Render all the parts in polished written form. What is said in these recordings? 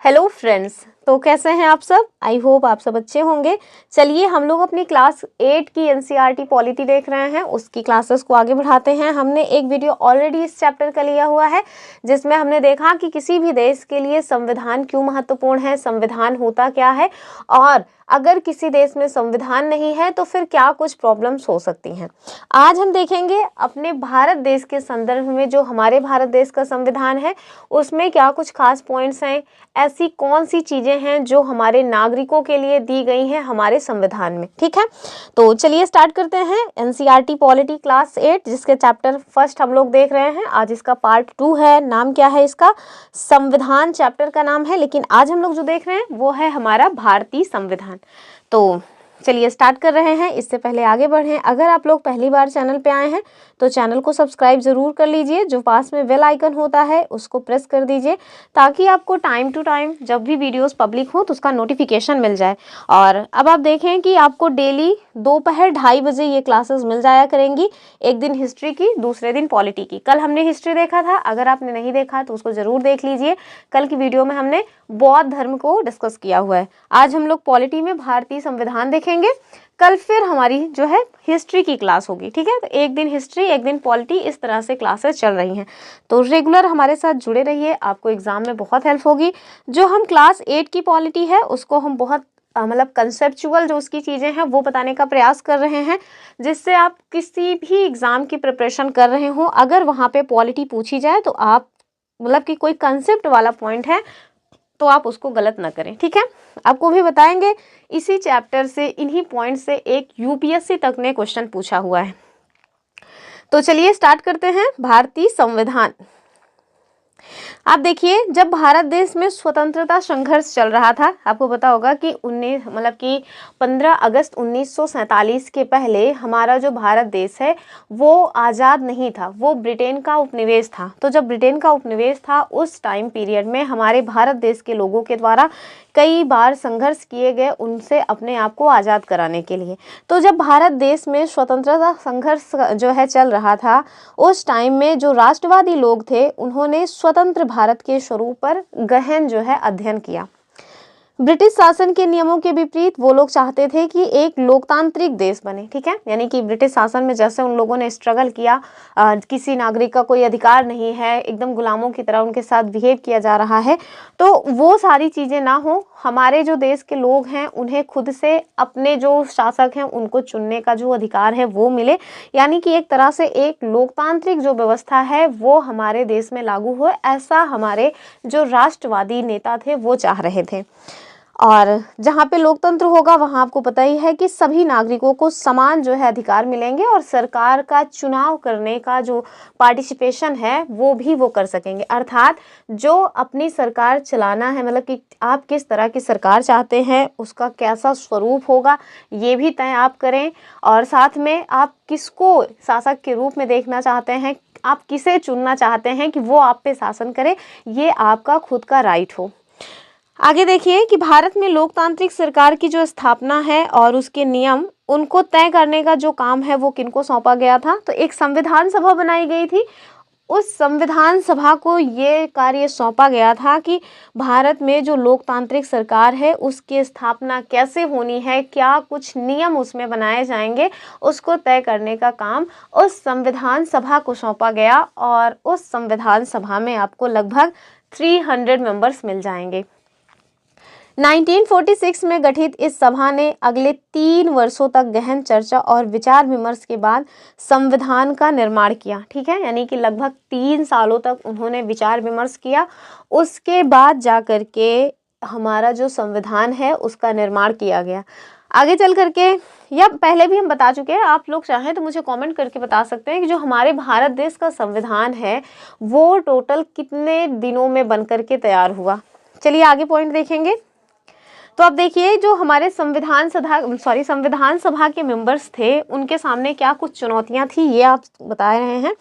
Hello friends, तो कैसे हैं आप सब। आई होप आप सब अच्छे होंगे। चलिए हम लोग अपनी क्लास 8 की एनसीईआरटी पॉलिटी देख रहे हैं, उसकी क्लासेस को आगे बढ़ाते हैं। हमने एक वीडियो ऑलरेडी इस चैप्टर का लिया हुआ है जिसमें हमने देखा कि किसी भी देश के लिए संविधान क्यों महत्वपूर्ण है, संविधान होता क्या है और अगर किसी देश में संविधान नहीं है तो फिर क्या कुछ प्रॉब्लम्स हो सकती हैं। आज हम देखेंगे अपने भारत देश के संदर्भ में जो हमारे भारत देश का संविधान है उसमें क्या कुछ खास पॉइंट्स हैं, ऐसी कौन सी चीज़ें हैं जो हमारे नागरिकों के लिए दी गई हैं हमारे संविधान में। ठीक है, तो चलिए स्टार्ट करते हैं। एनसीईआरटी पॉलिटी क्लास 8 जिसके चैप्टर फर्स्ट हम लोग देख रहे हैं। आज इसका पार्ट 2 है। नाम क्या है इसका? संविधान चैप्टर का नाम है, लेकिन आज हम लोग जो देख रहे हैं वो है हमारा भारतीय संविधान। तो चलिए स्टार्ट कर रहे हैं। इससे पहले आगे बढ़ें, अगर आप लोग पहली बार चैनल पे आए हैं तो चैनल को सब्सक्राइब ज़रूर कर लीजिए। जो पास में बेल आइकन होता है उसको प्रेस कर दीजिए ताकि आपको टाइम टू टाइम जब भी वीडियोस पब्लिक हो तो उसका नोटिफिकेशन मिल जाए। और अब आप देखें कि आपको डेली दोपहर 2:30 बजे ये क्लासेस मिल जाया करेंगी। एक दिन हिस्ट्री की, दूसरे दिन पॉलिटी की। कल हमने हिस्ट्री देखा था, अगर आपने नहीं देखा तो उसको ज़रूर देख लीजिए। कल की वीडियो में हमने बौद्ध धर्म को डिस्कस किया हुआ है। आज हम लोग पॉलिटी में भारतीय संविधान देखेंगे। कल फिर हमारी जो है हिस्ट्री की क्लास होगी। ठीक है, तो एक दिन हिस्ट्री एक दिन पॉलिटी, इस तरह से क्लासेस चल रही हैं। तो रेगुलर हमारे साथ जुड़े रहिए, आपको एग्जाम में बहुत हेल्प होगी। जो हम क्लास 8 की पॉलिटी है उसको हम बहुत मतलब कंसेप्चुअल जो उसकी चीज़ें हैं वो बताने का प्रयास कर रहे हैं, जिससे आप किसी भी एग्ज़ाम की प्रिपरेशन कर रहे हो, अगर वहाँ पे पॉलिटी पूछी जाए तो आप मतलब कि कोई कंसेप्ट वाला पॉइंट है तो आप उसको गलत ना करें। ठीक है, आपको भी बताएंगे इसी चैप्टर से, इन्हीं पॉइंट से एक यूपीएससी तक ने क्वेश्चन पूछा हुआ है। तो चलिए स्टार्ट करते हैं। भारतीय संविधान। आप देखिए, जब भारत देश में स्वतंत्रता संघर्ष चल रहा था, आपको पता होगा कि 15 अगस्त 1947 के पहले हमारा जो भारत देश है वो आज़ाद नहीं था, वो ब्रिटेन का उपनिवेश था। तो जब ब्रिटेन का उपनिवेश था उस टाइम पीरियड में हमारे भारत देश के लोगों के द्वारा कई बार संघर्ष किए गए उनसे अपने आप को आज़ाद कराने के लिए। तो जब भारत देश में स्वतंत्रता संघर्ष जो है चल रहा था, उस टाइम में जो राष्ट्रवादी लोग थे उन्होंने स्वतंत्र भारत के स्वरूप पर गहन जो है अध्ययन किया। ब्रिटिश शासन के नियमों के विपरीत वो लोग चाहते थे कि एक लोकतांत्रिक देश बने। ठीक है, यानी कि ब्रिटिश शासन में जैसे उन लोगों ने स्ट्रगल किया, किसी नागरिक का कोई अधिकार नहीं है, एकदम गुलामों की तरह उनके साथ बिहेव किया जा रहा है, तो वो सारी चीज़ें ना हो, हमारे जो देश के लोग हैं उन्हें खुद से अपने जो शासक हैं उनको चुनने का जो अधिकार है वो मिले, यानी कि एक तरह से एक लोकतांत्रिक जो व्यवस्था है वो हमारे देश में लागू हो, ऐसा हमारे जो राष्ट्रवादी नेता थे वो चाह रहे थे। और जहाँ पे लोकतंत्र होगा वहाँ आपको पता ही है कि सभी नागरिकों को समान जो है अधिकार मिलेंगे और सरकार का चुनाव करने का जो पार्टिसिपेशन है वो भी वो कर सकेंगे। अर्थात जो अपनी सरकार चलाना है, मतलब कि आप किस तरह की सरकार चाहते हैं, उसका कैसा स्वरूप होगा ये भी तय आप करें, और साथ में आप किसको शासक के रूप में देखना चाहते हैं, आप किसे चुनना चाहते हैं कि वो आप पे शासन करे, ये आपका खुद का राइट हो। आगे देखिए कि भारत में लोकतांत्रिक सरकार की जो स्थापना है और उसके नियम उनको तय करने का जो काम है वो किनको सौंपा गया था, तो एक संविधान सभा बनाई गई थी। उस संविधान सभा को ये कार्य सौंपा गया था कि भारत में जो लोकतांत्रिक सरकार है उसकी स्थापना कैसे होनी है, क्या कुछ नियम उसमें बनाए जाएंगे, उसको तय करने का काम उस संविधान सभा को सौंपा गया। और उस संविधान सभा में आपको लगभग 300 मेंबर्स मिल जाएंगे। 1946 में गठित इस सभा ने अगले 3 वर्षों तक गहन चर्चा और विचार विमर्श के बाद संविधान का निर्माण किया। ठीक है, यानी कि लगभग 3 सालों तक उन्होंने विचार विमर्श किया, उसके बाद जाकर के हमारा जो संविधान है उसका निर्माण किया गया। आगे चल करके, या पहले भी हम बता चुके हैं, आप लोग चाहें तो मुझे कमेंट करके बता सकते हैं कि जो हमारे भारत देश का संविधान है वो टोटल कितने दिनों में बन करके तैयार हुआ। चलिए आगे पॉइंट देखेंगे। तो अब देखिए, जो हमारे संविधान सभा के मेंबर्स थे उनके सामने क्या कुछ चुनौतियां थी ये आप बता रहे हैं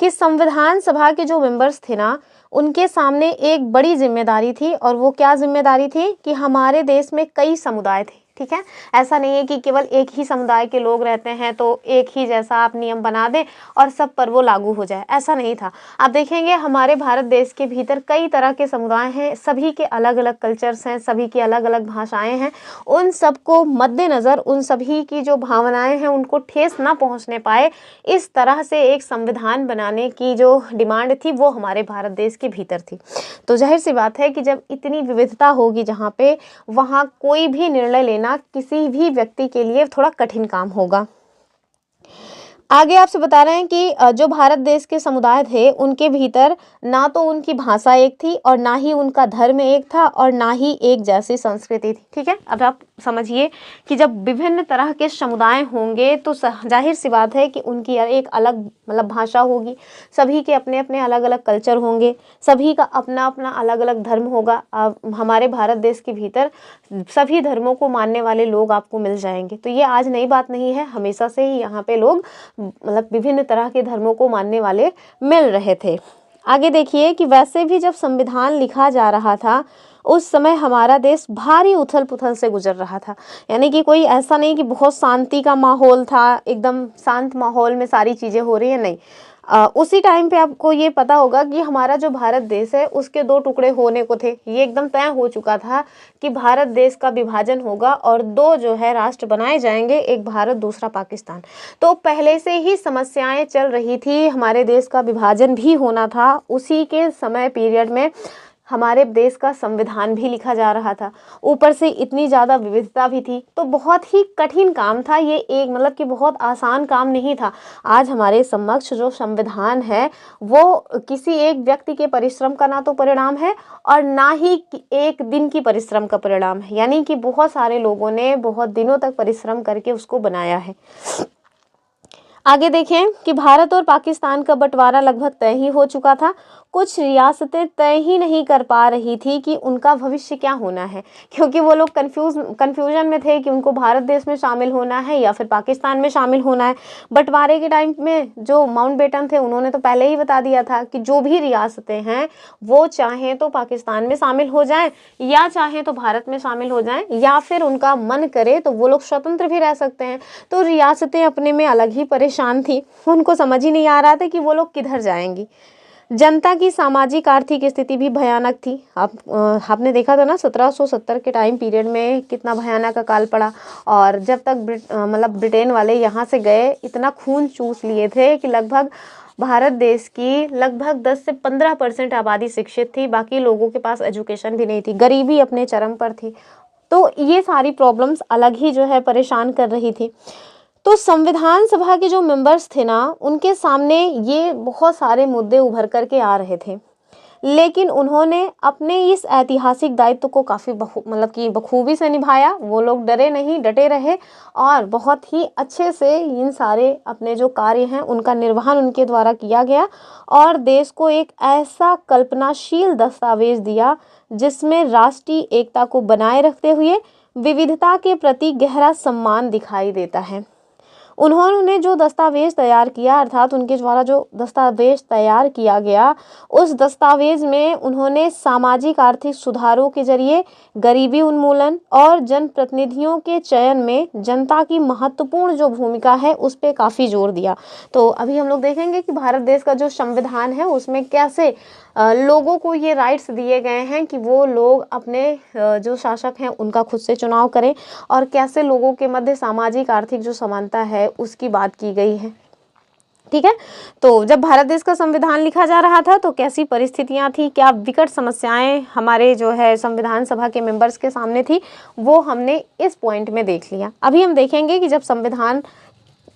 कि संविधान सभा के जो मेंबर्स थे ना उनके सामने एक बड़ी जिम्मेदारी थी, और वो क्या जिम्मेदारी थी कि हमारे देश में कई समुदाय थे। ठीक है। ऐसा नहीं है कि केवल एक ही समुदाय के लोग रहते हैं तो एक ही जैसा आप नियम बना दें और सब पर वो लागू हो जाए, ऐसा नहीं था। आप देखेंगे हमारे भारत देश के भीतर कई तरह के समुदाय हैं, सभी के अलग अलग कल्चर्स हैं, सभी की अलग अलग भाषाएं हैं। उन सबको मद्देनज़र उन सभी की जो भावनाएं हैं उनको ठेस ना पहुंचने पाए, इस तरह से एक संविधान बनाने की जो डिमांड थी वो हमारे भारत देश के भीतर थी। तो जाहिर सी बात है कि जब इतनी विविधता होगी जहाँ पे, वहाँ कोई भी निर्णय लेना किसी भी व्यक्ति के लिए थोड़ा कठिन काम होगा। आगे आपसे बता रहे हैं कि जो भारत देश के समुदाय थे उनके भीतर ना तो उनकी भाषा एक थी और ना ही उनका धर्म एक था और ना ही एक जैसी संस्कृति थी। ठीक है, अब आप समझिए कि जब विभिन्न तरह के समुदाय होंगे तो जाहिर सी बात है कि उनकी एक अलग मतलब भाषा होगी, सभी के अपने अपने अलग अलग कल्चर होंगे, सभी का अपना अपना अलग अलग धर्म होगा। हमारे भारत देश के भीतर सभी धर्मों को मानने वाले लोग आपको मिल जाएंगे। तो ये आज नई बात नहीं है, हमेशा से ही यहाँ पे लोग मतलब विभिन्न तरह के धर्मों को मानने वाले मिल रहे थे। आगे देखिए कि वैसे भी जब संविधान लिखा जा रहा था उस समय हमारा देश भारी उथल पुथल से गुजर रहा था। यानी कि कोई ऐसा नहीं कि बहुत शांति का माहौल था, एकदम शांत माहौल में सारी चीज़ें हो रही है, नहीं। उसी टाइम पे आपको ये पता होगा कि हमारा जो भारत देश है उसके दो टुकड़े होने को थे। ये एकदम तय हो चुका था कि भारत देश का विभाजन होगा और दो जो है राष्ट्र बनाए जाएंगे, एक भारत दूसरा पाकिस्तान। तो पहले से ही समस्याएं चल रही थी, हमारे देश का विभाजन भी होना था। उसी के समय पीरियड में हमारे देश का संविधान भी लिखा जा रहा था, ऊपर से इतनी ज़्यादा विविधता भी थी। तो बहुत ही कठिन काम था ये, एक मतलब कि बहुत आसान काम नहीं था। आज हमारे समक्ष जो संविधान है वो किसी एक व्यक्ति के परिश्रम का ना तो परिणाम है और ना ही एक दिन की परिश्रम का परिणाम है, यानी कि बहुत सारे लोगों ने बहुत दिनों तक परिश्रम करके उसको बनाया है। आगे देखें कि भारत और पाकिस्तान का बंटवारा लगभग तय ही हो चुका था। कुछ रियासतें तय ही नहीं कर पा रही थी कि उनका भविष्य क्या होना है, क्योंकि वो लोग कन्फ्यूजन में थे कि उनको भारत देश में शामिल होना है या फिर पाकिस्तान में शामिल होना है। बंटवारे के टाइम में जो माउंटबेटन थे उन्होंने तो पहले ही बता दिया था कि जो भी रियासतें हैं वो चाहें तो पाकिस्तान में शामिल हो जाएं या चाहें तो भारत में शामिल हो जाएं, या फिर उनका मन करे तो वो लोग स्वतंत्र भी रह सकते हैं। तो रियासतें अपने में अलग ही परेशान थी, उनको समझ ही नहीं आ रहा था कि वो लोग किधर जाएंगी। जनता की सामाजिक आर्थिक स्थिति भी भयानक थी। आपने देखा था ना 1770 के टाइम पीरियड में कितना भयानक अकाल पड़ा, और जब तक मतलब ब्रिटेन वाले यहाँ से गए इतना खून चूस लिए थे कि लगभग भारत देश की लगभग 10 से 15% आबादी शिक्षित थी, बाकी लोगों के पास एजुकेशन भी नहीं थी, गरीबी अपने चरम पर थी। तो ये सारी प्रॉब्लम्स अलग ही जो है परेशान कर रही थी। तो संविधान सभा के जो मेंबर्स थे ना, उनके सामने ये बहुत सारे मुद्दे उभर करके आ रहे थे, लेकिन उन्होंने अपने इस ऐतिहासिक दायित्व को काफ़ी मतलब कि बखूबी से निभाया। वो लोग डरे नहीं, डटे रहे और बहुत ही अच्छे से इन सारे अपने जो कार्य हैं उनका निर्वहन उनके द्वारा किया गया और देश को एक ऐसा कल्पनाशील दस्तावेज दिया जिसमें राष्ट्रीय एकता को बनाए रखते हुए विविधता के प्रति गहरा सम्मान दिखाई देता है। उन्होंने जो दस्तावेज तैयार किया, अर्थात उनके द्वारा जो दस्तावेज तैयार किया गया, उस दस्तावेज में उन्होंने सामाजिक आर्थिक सुधारों के जरिए गरीबी उन्मूलन और जनप्रतिनिधियों के चयन में जनता की महत्वपूर्ण जो भूमिका है उस पर काफ़ी जोर दिया। तो अभी हम लोग देखेंगे कि भारत देश का जो संविधान है उसमें कैसे लोगों को ये राइट्स दिए गए हैं कि वो लोग अपने जो शासक हैं उनका खुद से चुनाव करें, और कैसे लोगों के मध्य सामाजिक आर्थिक जो समानता है उसकी बात की गई है। ठीक है, तो जब भारत देश का संविधान लिखा जा रहा था तो कैसी परिस्थितियां थी, क्या विकट समस्याएं हमारे जो है संविधान सभा के मेंबर्स के सामने थी, वो हमने इस पॉइंट में देख लिया। अभी हम देखेंगे कि जब संविधान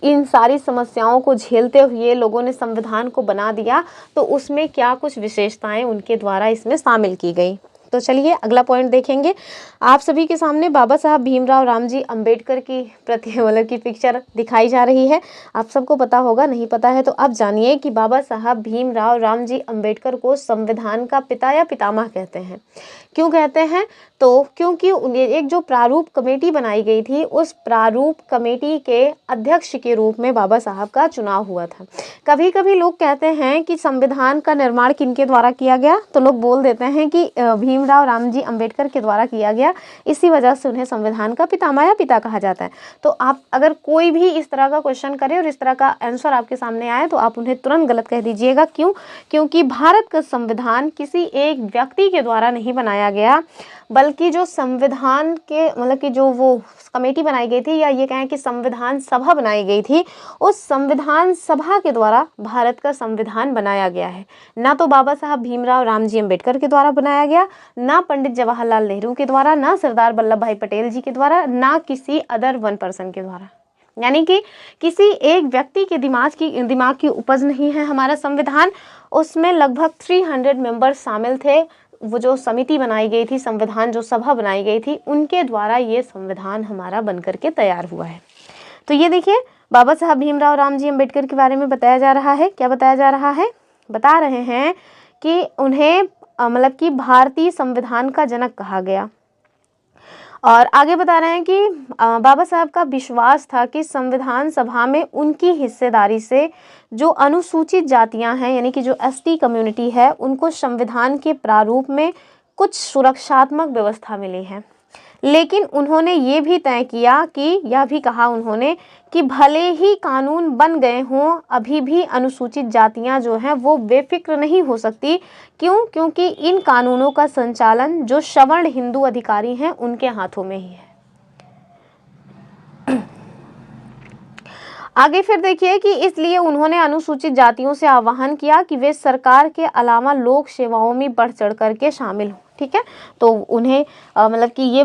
इन सारी समस्याओं को झेलते हुए लोगों ने संविधान को बना दिया तो उसमें क्या कुछ विशेषताएं उनके द्वारा इसमें शामिल की गई। तो चलिए अगला पॉइंट देखेंगे। आप सभी के सामने बाबा साहब भीमराव रामजी अंबेडकर की मतलब की पिक्चर दिखाई जा रही है। आप सबको पता होगा, नहीं पता है तो आप जानिए कि बाबा साहब भीमराव रामजी अंबेडकर को संविधान का पिता या पितामह कहते हैं। क्यों कहते हैं? तो क्योंकि एक जो प्रारूप कमेटी बनाई गई थी उस प्रारूप कमेटी के अध्यक्ष के रूप में बाबा साहब का चुनाव हुआ था। कभी कभी लोग कहते हैं कि संविधान का निर्माण किनके द्वारा किया गया, तो लोग बोल देते हैं कि भीमराव रामजी अंबेडकर के द्वारा किया गया, इसी वजह से उन्हें संविधान का पितामह या पिता कहा जाता है। तो आप अगर कोई भी इस तरह का क्वेश्चन करे और इस तरह का आंसर आपके सामने आए तो आप उन्हें तुरंत गलत कह दीजिएगा। क्यों? क्योंकि भारत का संविधान किसी एक व्यक्ति के द्वारा नहीं बनाया गया, बल्कि जो संविधान के मतलब कि जो वो कमेटी बनाई गई थी, या ये कहें कि संविधान सभा बनाई गई थी, उस संविधान सभा के द्वारा भारत का संविधान बनाया गया है। ना तो बाबा साहब भीमराव रामजी अंबेडकर के द्वारा बनाया गया, ना पंडित जवाहरलाल नेहरू के द्वारा, ना सरदार वल्लभ भाई पटेल जी के द्वारा, ना किसी अदर वन पर्सन के द्वारा। यानी कि किसी एक व्यक्ति के दिमाग की उपज नहीं है हमारा संविधान। उसमें लगभग 300 मेंबर्स शामिल थे। वो जो समिति बनाई गई थी, संविधान जो सभा बनाई गई थी, उनके द्वारा ये संविधान हमारा बनकर के तैयार हुआ है। तो ये देखिए, बाबा साहब भीमराव रामजी अंबेडकर के बारे में बताया जा रहा है। क्या बताया जा रहा है? बता रहे हैं कि उन्हें मतलब कि भारतीय संविधान का जनक कहा गया। और आगे बता रहे हैं कि बाबा साहब का विश्वास था कि संविधान सभा में उनकी हिस्सेदारी से जो अनुसूचित जातियां हैं, यानी कि जो एसटी कम्युनिटी है, उनको संविधान के प्रारूप में कुछ सुरक्षात्मक व्यवस्था मिली है। लेकिन उन्होंने ये भी तय किया कि यह भी कहा उन्होंने कि भले ही कानून बन गए हों, अभी भी अनुसूचित जातियां जो हैं वो बेफिक्र नहीं हो सकती। क्यों? क्योंकि इन कानूनों का संचालन जो सवर्ण हिंदू अधिकारी हैं उनके हाथों में ही है। आगे फिर देखिए कि इसलिए उन्होंने अनुसूचित जातियों से आह्वान किया कि वे सरकार के अलावा लोक सेवाओं में बढ़ चढ़ करके शामिल हों। ठीक है, तो उन्हें मतलब कि ये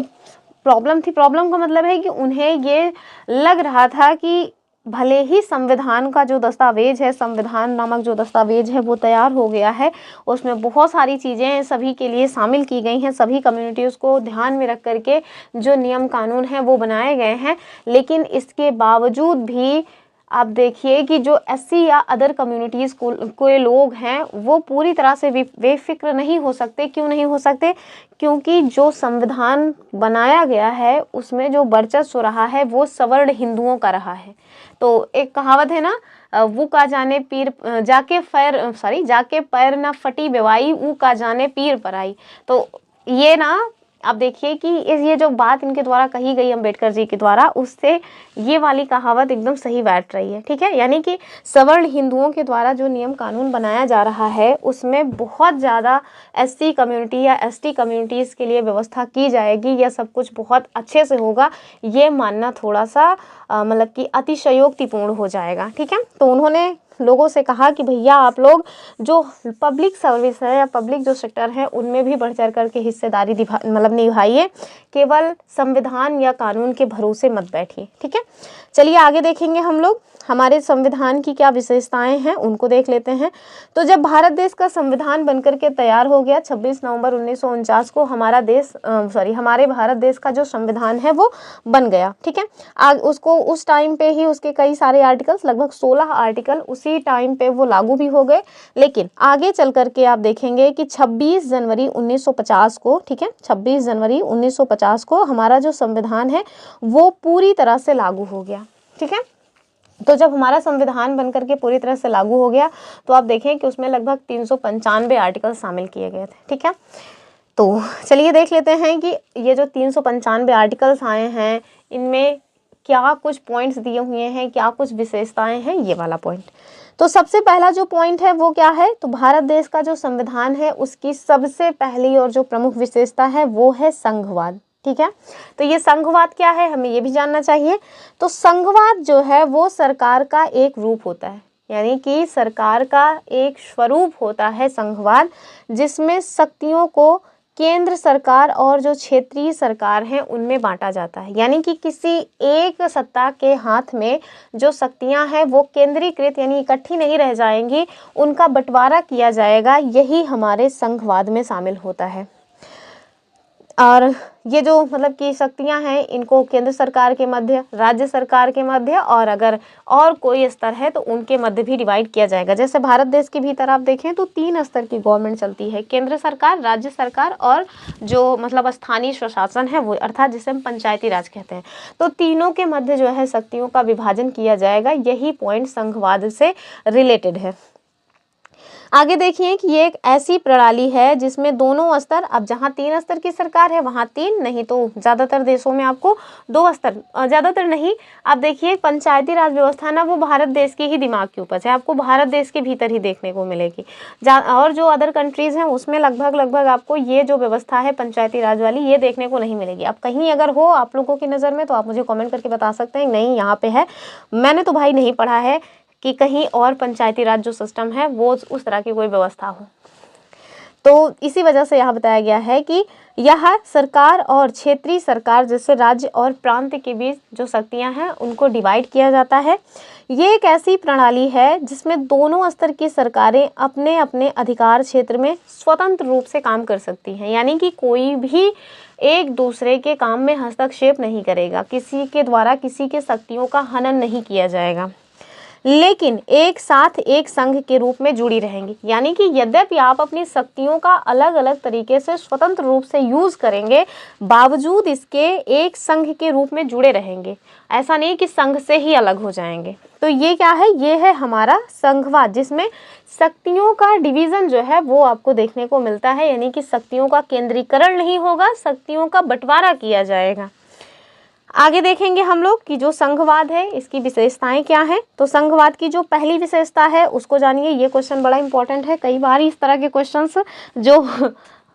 प्रॉब्लम थी। प्रॉब्लम का मतलब है कि उन्हें ये लग रहा था कि भले ही संविधान का जो दस्तावेज है, संविधान नामक जो दस्तावेज है वो तैयार हो गया है, उसमें बहुत सारी चीज़ें सभी के लिए शामिल की गई हैं, सभी कम्युनिटीज़ को ध्यान में रख करके जो नियम कानून हैं वो बनाए गए हैं, लेकिन इसके बावजूद भी आप देखिए कि जो एससी या अदर कम्युनिटीज़ कोई लोग हैं वो पूरी तरह से बेफिक्र नहीं हो सकते। क्यों नहीं हो सकते? क्योंकि जो संविधान बनाया गया है उसमें जो वर्चस्व रहा है वो सवर्ण हिंदुओं का रहा है। तो एक कहावत है ना, वो का जाने पीर जाके पैर ना फटी बेवाई, वो का जाने पीर पर आई। तो ये ना आप देखिए कि ये जो बात इनके द्वारा कही गई अंबेडकर जी के द्वारा, उससे ये वाली कहावत एकदम सही बैठ रही है। ठीक है, यानी कि सवर्ण हिंदुओं के द्वारा जो नियम कानून बनाया जा रहा है उसमें बहुत ज़्यादा एससी कम्युनिटी या एसटी कम्युनिटीज़ के लिए व्यवस्था की जाएगी, यह सब कुछ बहुत अच्छे से होगा, ये मानना थोड़ा सा मतलब कि अतिशयोक्तिपूर्ण हो जाएगा। ठीक है, तो उन्होंने लोगों से कहा कि भैया आप लोग जो पब्लिक सर्विस है या पब्लिक जो सेक्टर है उनमें भी बढ़ चढ़ करके हिस्सेदारी निभाइए, केवल संविधान या कानून के भरोसे मत बैठिए। ठीक है, चलिए आगे देखेंगे हम लोग हमारे संविधान की क्या विशेषताएं हैं उनको देख लेते हैं। तो जब भारत देश का संविधान बनकर के तैयार हो गया 26 नवंबर 1949 को हमारे भारत देश का जो संविधान है वो बन गया। ठीक है, उसको उस टाइम पे ही उसके कई सारे आर्टिकल्स, लगभग 16 आर्टिकल उसी टाइम पे वो लागू भी हो गए। लेकिन आगे चल करके आप देखेंगे कि 26 जनवरी 1950 को, ठीक है, 26 जनवरी 1950 को हमारा जो संविधान है वो पूरी तरह से लागू हो गया। ठीक है, तो जब हमारा संविधान बनकर के पूरी तरह से लागू हो गया तो आप देखें कि उसमें लगभग 395 आर्टिकल शामिल किए गए थे। ठीक है, तो चलिए देख लेते हैं कि ये जो 395 आर्टिकल्स आए हैं इनमें क्या कुछ पॉइंट्स दिए हुए हैं, क्या कुछ विशेषताएं हैं, ये वाला पॉइंट। तो सबसे पहला जो पॉइंट है वो क्या है? तो भारत देश का जो संविधान है उसकी सबसे पहली और जो प्रमुख विशेषता है वो है संघवाद। ठीक है, तो ये संघवाद क्या है हमें ये भी जानना चाहिए। तो संघवाद जो है वो सरकार का एक रूप होता है, यानी कि सरकार का एक स्वरूप होता है संघवाद, जिसमें शक्तियों को केंद्र सरकार और जो क्षेत्रीय सरकार हैं उनमें बांटा जाता है। यानी कि किसी एक सत्ता के हाथ में जो शक्तियां हैं वो केंद्रीकृत यानी इकट्ठी नहीं रह जाएंगी, उनका बंटवारा किया जाएगा, यही हमारे संघवाद में शामिल होता है। और ये जो मतलब कि शक्तियां हैं इनको केंद्र सरकार के मध्य, राज्य सरकार के मध्य और अगर और कोई स्तर है तो उनके मध्य भी डिवाइड किया जाएगा। जैसे भारत देश के भीतर आप देखें तो 3 स्तर की गवर्नमेंट चलती है, केंद्र सरकार, राज्य सरकार और जो मतलब स्थानीय स्वशासन है वो, अर्थात जिसे हम पंचायती राज कहते हैं। तो तीनों के मध्य जो है शक्तियों का विभाजन किया जाएगा, यही पॉइंट संघवाद से रिलेटेड है। आगे देखिए कि ये एक ऐसी प्रणाली है जिसमें दोनों स्तर, अब जहाँ 3 स्तर की सरकार है वहाँ 3, नहीं तो ज़्यादातर देशों में आपको 2 स्तर, ज़्यादातर नहीं, आप देखिए पंचायती राज व्यवस्था ना वो भारत देश के ही दिमाग की उपज है, आपको भारत देश के भीतर ही देखने को मिलेगी। और जो अदर कंट्रीज़ हैं उसमें लगभग आपको ये जो व्यवस्था है पंचायती राज वाली ये देखने को नहीं मिलेगी। अब कहीं अगर हो आप लोगों की नज़र में तो आप मुझे कमेंट करके बता सकते हैं, नहीं यहाँ पे है, मैंने तो भाई नहीं पढ़ा है कि कहीं और पंचायती राज जो सिस्टम है वो उस तरह की कोई व्यवस्था हो। तो इसी वजह से यहाँ बताया गया है कि यह सरकार और क्षेत्रीय सरकार जैसे राज्य और प्रांत के बीच जो शक्तियाँ हैं उनको डिवाइड किया जाता है। ये एक ऐसी प्रणाली है जिसमें दोनों स्तर की सरकारें अपने अपने अधिकार क्षेत्र में स्वतंत्र रूप से काम कर सकती हैं, यानी कि कोई भी एक दूसरे के काम में हस्तक्षेप नहीं करेगा, किसी के द्वारा किसी के शक्तियों का हनन नहीं किया जाएगा, लेकिन एक साथ एक संघ के रूप में जुड़ी रहेंगी। यानी कि यद्यपि आप अपनी शक्तियों का अलग अलग तरीके से स्वतंत्र रूप से यूज़ करेंगे, बावजूद इसके एक संघ के रूप में जुड़े रहेंगे, ऐसा नहीं कि संघ से ही अलग हो जाएंगे। तो ये क्या है, ये है हमारा संघवाद, जिसमें शक्तियों का डिवीज़न जो है वो आपको देखने को मिलता है, यानी कि शक्तियों का केंद्रीकरण नहीं होगा, शक्तियों का बंटवारा किया जाएगा। आगे देखेंगे हम लोग कि जो संघवाद है इसकी विशेषताएं क्या हैं। तो संघवाद की जो पहली विशेषता है उसको जानिए, ये क्वेश्चन बड़ा इंपॉर्टेंट है, कई बार इस तरह के क्वेश्चंस जो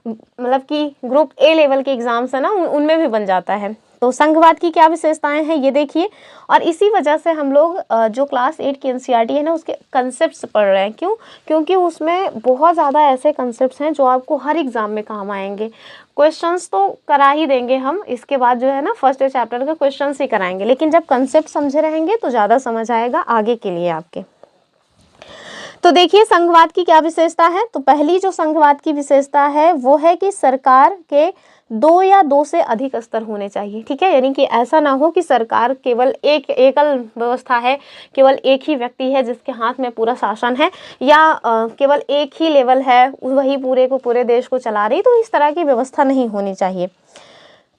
मतलब कि ग्रुप ए लेवल के एग्जाम्स है ना उनमें भी बन जाता है। तो संघवाद की क्या विशेषताएं हैं ये देखिए, और इसी वजह से हम लोग जो क्लास 8 की एनसीईआरटी है ना उसके कंसेप्ट्स पढ़ रहे हैं। क्यों? क्योंकि उसमें बहुत ज़्यादा ऐसे कंसेप्ट्स हैं जो आपको हर एग्ज़ाम में काम आएंगे। क्वेश्चंस तो करा ही देंगे हम, इसके बाद जो है ना फर्स्ट चैप्टर के क्वेश्चंस ही कराएंगे, लेकिन जब कंसेप्ट समझे रहेंगे तो ज़्यादा समझ आएगा आगे के लिए आपके। तो देखिए संघवाद की क्या विशेषता है। तो पहली जो संघवाद की विशेषता है वो है कि सरकार के 2 या 2 से अधिक स्तर होने चाहिए। ठीक है, यानी कि ऐसा ना हो कि सरकार केवल एक एकल व्यवस्था है, केवल एक ही व्यक्ति है जिसके हाथ में पूरा शासन है, या केवल एक ही लेवल है वही पूरे को पूरे देश को चला रही, तो इस तरह की व्यवस्था नहीं होनी चाहिए।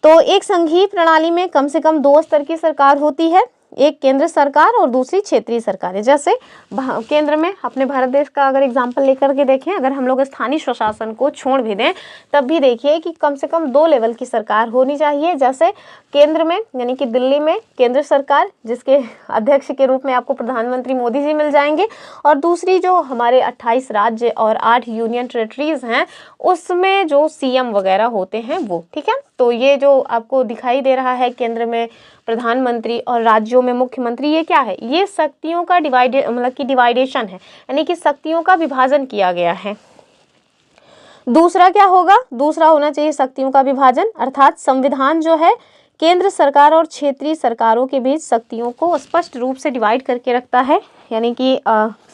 तो एक संघीय प्रणाली में कम से कम 2 स्तर की सरकार होती है, एक केंद्र सरकार और दूसरी क्षेत्रीय सरकारें। जैसे केंद्र में अपने भारत देश का अगर एग्जाम्पल लेकर के देखें, अगर हम लोग स्थानीय स्वशासन को छोड़ भी दें तब भी देखिए कि कम से कम 2 लेवल की सरकार होनी चाहिए। जैसे केंद्र में यानी कि दिल्ली में केंद्र सरकार जिसके अध्यक्ष के रूप में आपको प्रधानमंत्री मोदी जी मिल जाएंगे, और दूसरी जो हमारे 28 राज्य और 8 यूनियन टेरेटरीज हैं उसमें जो सीएम वगैरह होते हैं वो। ठीक है, तो ये जो आपको दिखाई दे रहा है केंद्र में प्रधानमंत्री और राज्यों में मुख्यमंत्री, ये क्या है, ये शक्तियों का डिवाइडेशन है, यानी कि शक्तियों का विभाजन किया गया है। दूसरा क्या होगा, दूसरा होना चाहिए शक्तियों का विभाजन, अर्थात संविधान जो है केंद्र सरकार और क्षेत्रीय सरकारों के बीच शक्तियों को स्पष्ट रूप से डिवाइड करके रखता है, यानी कि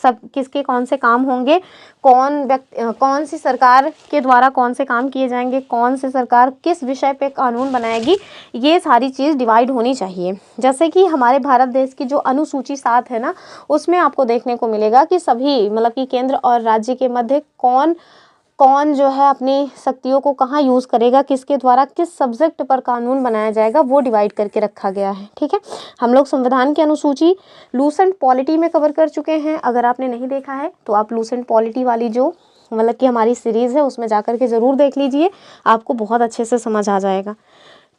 सब किसके कौन से काम होंगे, कौन सी सरकार के द्वारा कौन से काम किए जाएंगे, कौन सी सरकार किस विषय पे कानून बनाएगी, ये सारी चीज़ डिवाइड होनी चाहिए। जैसे कि हमारे भारत देश की जो अनुसूची 7 है ना उसमें आपको देखने को मिलेगा कि सभी मतलब कि केंद्र और राज्य के मध्य कौन जो है अपनी शक्तियों को कहाँ यूज़ करेगा, किसके द्वारा किस सब्जेक्ट पर कानून बनाया जाएगा, वो डिवाइड करके रखा गया है। ठीक है, हम लोग संविधान की अनुसूची लूसेंट पॉलिटी में कवर कर चुके हैं। अगर आपने नहीं देखा है तो आप लूसेंट पॉलिटी वाली जो मतलब कि हमारी सीरीज़ है उसमें जा कर के ज़रूर देख लीजिए, आपको बहुत अच्छे से समझ आ जाएगा।